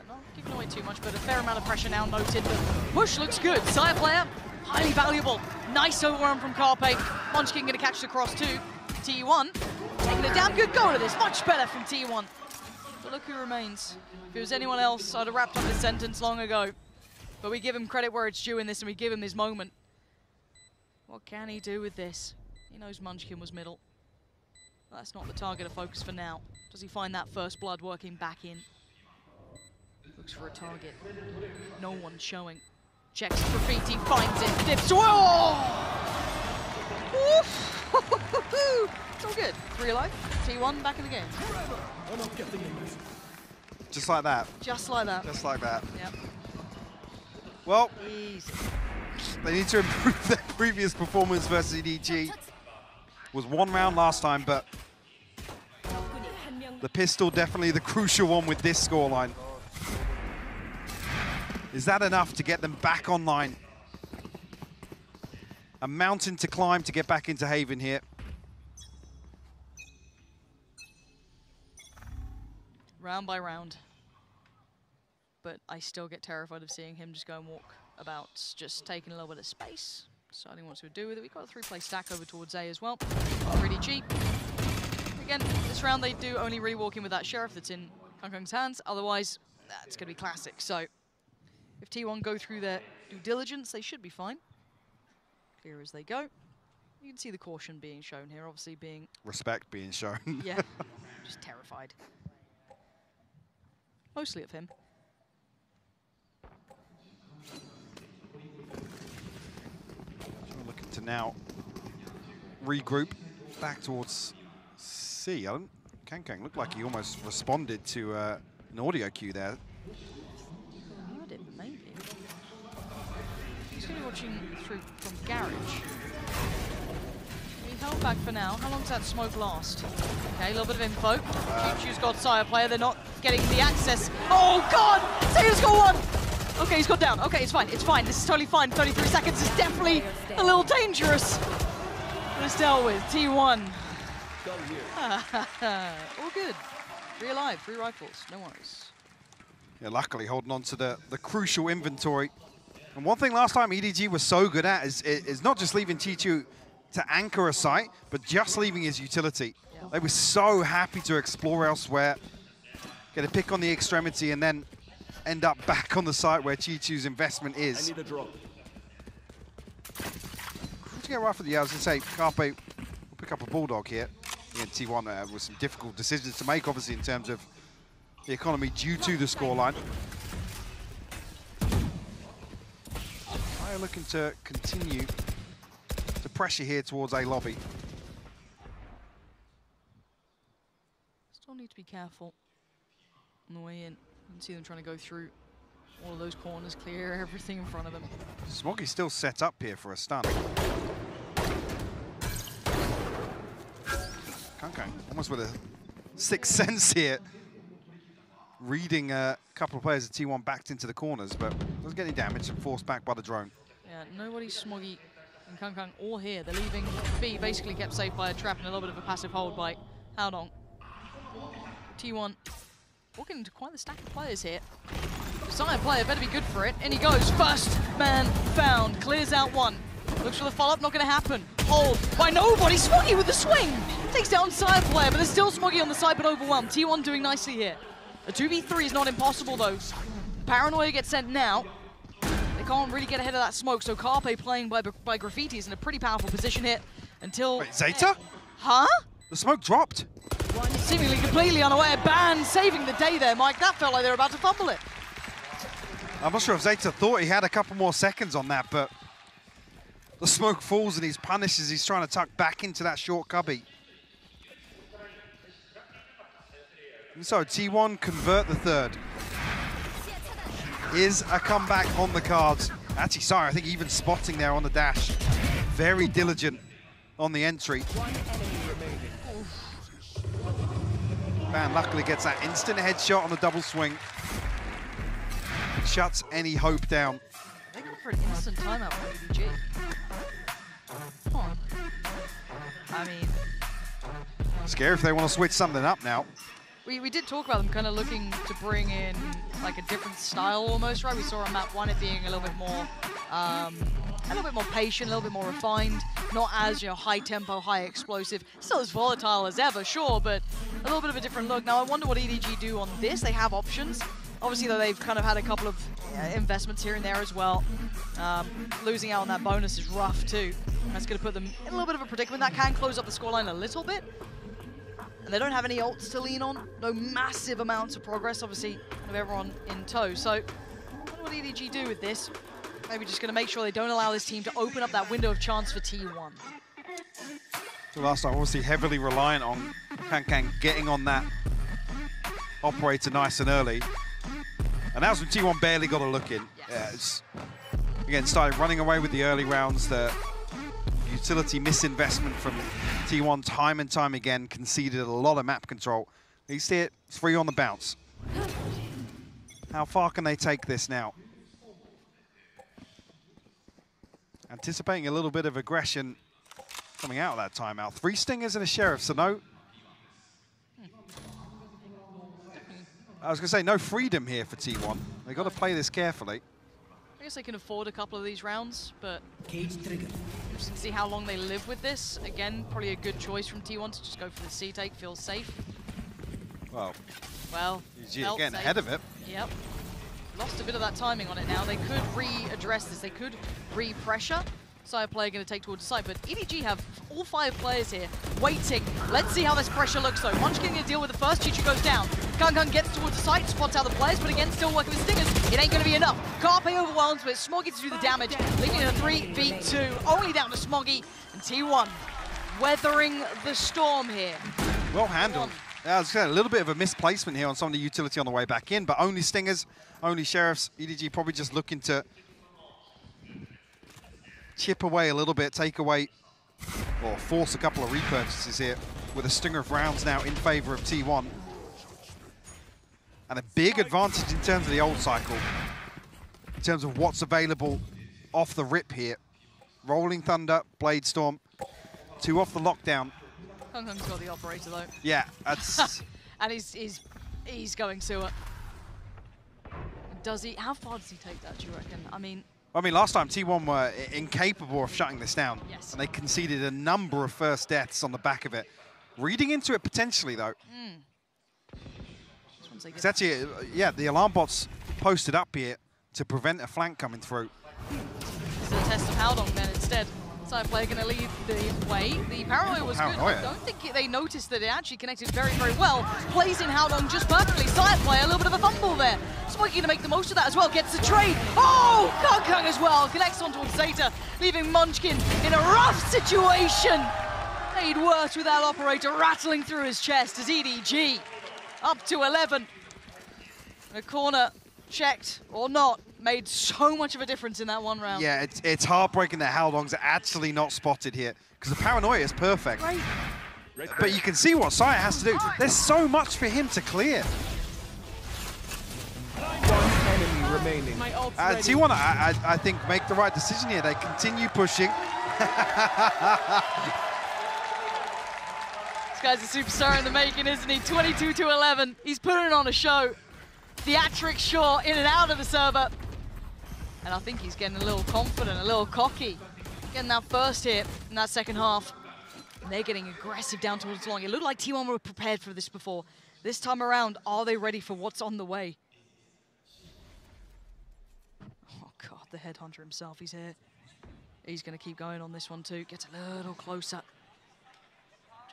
not giving away too much, but a fair amount of pressure now noted. The push looks good. Sire player, highly valuable. Nice overrun from Carpe. Munchkin going to catch the cross too. T1 taking a damn good go at this. Much better from T1. But look who remains. If it was anyone else, I'd have wrapped up this sentence long ago. But we give him credit where it's due in this, and we give him his moment. What can he do with this? He knows Munchkin was middle. That's not the target of focus for now. Does he find that first blood working back in? Looks for a target. No one showing. Checks Graffiti, finds it, dips. Whoa! It's all good. 3 alive. T1 back in the game. Just like that. Just like that. Just like that. Yep. Well, Easy. they need to improve their previous performance versus EDG. Was 1 round last time, but the pistol definitely the crucial one with this scoreline. Is that enough to get them back online? A mountain to climb to get back into Haven here. Round by round. But I still get terrified of seeing him just go and walk about, just taking a little bit of space. Deciding what to do with it. We've got a 3-play stack over towards A as well. Pretty cheap. Again, this round they do only rewalking with that Sheriff that's in Kangkang's hands. Otherwise, that's going to be classic. So if T1 go through their due diligence, they should be fine. Clear as they go. You can see the caution being shown here, obviously being... Respect being shown. Yeah, just terrified. Mostly of him. Looking to now regroup back towards C. Kangkang looked like he almost responded to an audio cue there. Heard it, maybe. He's going to be watching through from Garage. He held back for now. How long does that smoke last? Okay, a little bit of info. Chuchu's got Sire player. They're not getting the access. Oh, God! Saya's got 1! Okay, he's got down. Okay, it's fine. It's fine. This is totally fine. 33 seconds is definitely a little dangerous. But it's dealt with. T1. All good. 3 alive, 3 rifles. No worries. Yeah, luckily holding on to the crucial inventory. And one thing last time EDG was so good at is not just leaving Chichu to anchor a site, but just leaving his utility. Yeah. They were so happy to explore elsewhere, get a pick on the extremity, and then end up back on the site where Chichu's investment is. I need a drop. To get right for the, I was going to say, Carpe will pick up a Bulldog here. And T1 with some difficult decisions to make, obviously, in terms of the economy due to the scoreline. They're looking to continue to pressure here towards A lobby. Still need to be careful on the way in. You can see them trying to go through all of those corners, clear everything in front of them. Smoggy's still set up here for a stun. Kangkang almost with a sixth sense here. Reading a couple of players of T1 backed into the corners, but doesn't get any damage and forced back by the drone. Yeah, nobody Smoggy and Kangkang all here. They're leaving B basically kept safe by a trap and a little bit of a passive hold by Haodong. T1 walking into quite the stack of players here. Sire player better be good for it. And he goes. First man found. Clears out 1. Looks for the follow-up. Not going to happen. Hold by nobody. Smoggy with the swing. Takes down Sire player, but there's still Smoggy on the side, but overwhelmed. T1 doing nicely here. A 2v3 is not impossible, though. Paranoia gets sent now. They can't really get ahead of that smoke, so Carpe playing by Graffiti is in a pretty powerful position here until... Wait, Zeta? Huh? The smoke dropped. Seemingly completely unaware. Ban saving the day there, Mike. That felt like they were about to fumble it. I'm not sure if Zeta thought he had a couple more seconds on that, but the smoke falls and he's punished as he's trying to tuck back into that short cubby. And so T1 convert the third. Is a comeback on the cards. Actually, sorry, I think even spotting there on the dash. Very diligent on the entry. Ban luckily gets that instant headshot on the double swing. Shuts any hope down. for an instant timeout for EDG. Huh. I mean... Scary if they want to switch something up now. We did talk about them kind of looking to bring in like a different style almost, right? We saw on map 1 it being a little bit more patient, a little bit more refined, not as, you know, high tempo, high explosive. Still as volatile as ever, sure, but a little bit of a different look. Now I wonder what EDG do on this. They have options. Obviously, though, they've kind of had a couple of investments here and there as well. Losing out on that bonus is rough too. That's going to put them in a little bit of a predicament. That can close up the scoreline a little bit. And they don't have any ults to lean on. No massive amounts of progress, obviously, of everyone in tow. So, I wonder what EDG do with this. Maybe just going to make sure they don't allow this team to open up that window of chance for T1. So last time, obviously heavily reliant on Kankan getting on that operator nice and early. And that was when T1 barely got a look in. Yes. Yeah, again, started running away with the early rounds. The utility misinvestment from T1 time and time again, conceded a lot of map control. You see it, it's free on the bounce. How far can they take this now? Anticipating a little bit of aggression coming out of that timeout. 3 stingers and a sheriff, so no... I was going to say, no freedom here for T1. They've got to play this carefully. I guess they can afford a couple of these rounds, but interesting to see how long they live with this. Again, probably a good choice from T1 to just go for the C take, feels safe. Well, EDG again, ahead of it. Yep. Lost a bit of that timing on it now. They could re-address this. They could re-pressure. Side player going to take towards the side, but EDG have all 5 players here waiting. Let's see how this pressure looks though. Munchkin going to deal with the first. Chichu goes down. Kankan gets towards the site, spots out the players, but again, still working with stingers. It ain't going to be enough. Carpe overwhelms, but Smoggy to do the damage, leaving it a 3v2. Only down to Smoggy, and T1 weathering the storm here. Well handled. I was saying, a little bit of a misplacement here on some of the utility on the way back in, but only stingers, only sheriffs. EDG probably just looking to chip away a little bit, take away, or force a couple of repurchases here with a stinger of rounds now in favor of T1. And a big advantage in terms of the ult cycle, in terms of what's available off the rip here. Rolling Thunder, Blade Storm, 2 off the lockdown. Kung's got the operator though. Yeah, that's... and he's going sewer. Does he? How far does he take that, do you reckon? I mean, last time T1 were incapable of shutting this down. Yes. And they conceded a number of first deaths on the back of it. Reading into it potentially, though. It's actually, yeah, the alarm bot's posted up here to prevent a flank coming through. It's a test of Howdong then instead. Side player going to lead the way. The paranoia was good. I don't think they noticed that it actually connected very, very well. Plays in Howdong just perfectly. Side player, a little bit of a fumble there. Smokey going to make the most of that as well. Gets the trade. Oh, Kung as well. Connects onto Zeta, leaving Munchkin in a rough situation. Made worse with that operator rattling through his chest as EDG up to 11. The corner, checked or not, made so much of a difference in that one round. Yeah, it's heartbreaking that Howdong's actually not spotted here, because the paranoia is perfect. Right. But you can see what Saya has to do. There's so much for him to clear. 1 enemy remaining. T1, I think, make the right decision here. They continue pushing. This guy's a superstar in the making, isn't he? 22-11. He's putting on a show. Theatrics shot in and out of the server. And I think he's getting a little confident, a little cocky. Getting that first hit in that second half. And they're getting aggressive down towards long. It looked like T1 were prepared for this before. This time around, are they ready for what's on the way? Oh God, the headhunter himself, he's here. He's gonna keep going on this one too. Gets a little closer.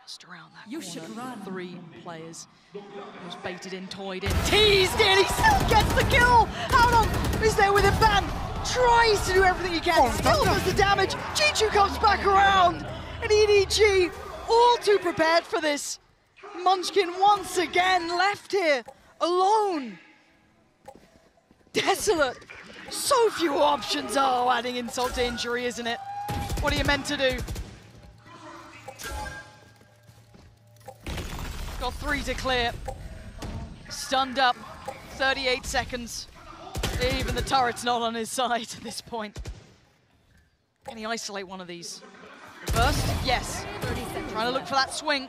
Just around that You corner. should run. 3 players. Was baited in, toyed in, teased in. He still gets the kill. Howdong is there with a ban. Tries to do everything he can. Still does the damage. Chichu comes back around. And EDG all too prepared for this. Munchkin once again left here alone. Desolate. So few options. Oh, adding insult to injury, isn't it? What are you meant to do? Got 3 to clear. Stunned up. 38 seconds. Even the turret's not on his side at this point. Can he isolate one of these? First, yes. Trying to look for that swing.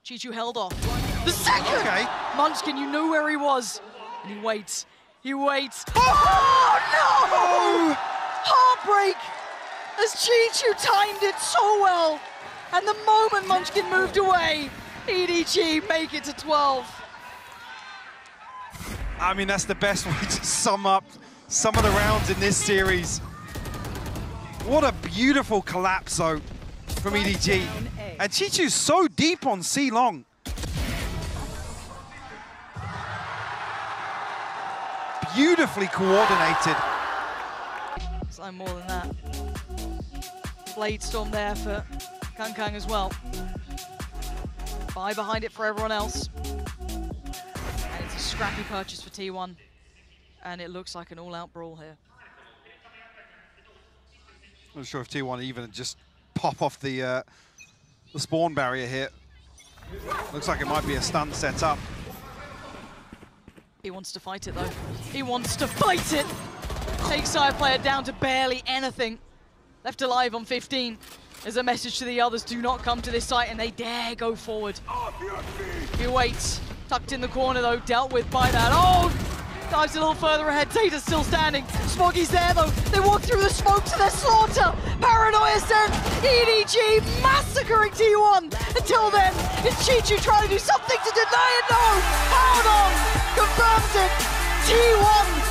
Chichu held off. The second! Okay. Munchkin, you knew where he was. And he waits. He waits. Oh, no! Heartbreak! As Chichu timed it so well. And the moment Munchkin moved away, EDG make it to 12. I mean, that's the best way to sum up some of the rounds in this series. What a beautiful collapse, though, from EDG. And Chichu's so deep on C long. Beautifully coordinated. It's like more than that. Blade Storm there for Kankang as well. 5 behind it for everyone else. And it's a scrappy purchase for T1. And it looks like an all-out brawl here. I'm not sure if T1 even just pop off the spawn barrier here. Looks like it might be a stun set up. He wants to fight it though. He wants to fight it! Takes side player down to barely anything. Left alive on 15. There's a message to the others, do not come to this site, and they dare go forward. He waits. Tucked in the corner though, dealt with by that. Oh! Dives a little further ahead, Tata's still standing. Smoggy's there though, they walk through the smoke to their slaughter. Paranoia sends EDG massacring T1. Until then, it's Chichu trying to do something to deny it. No! Hold on! Confirms it! T1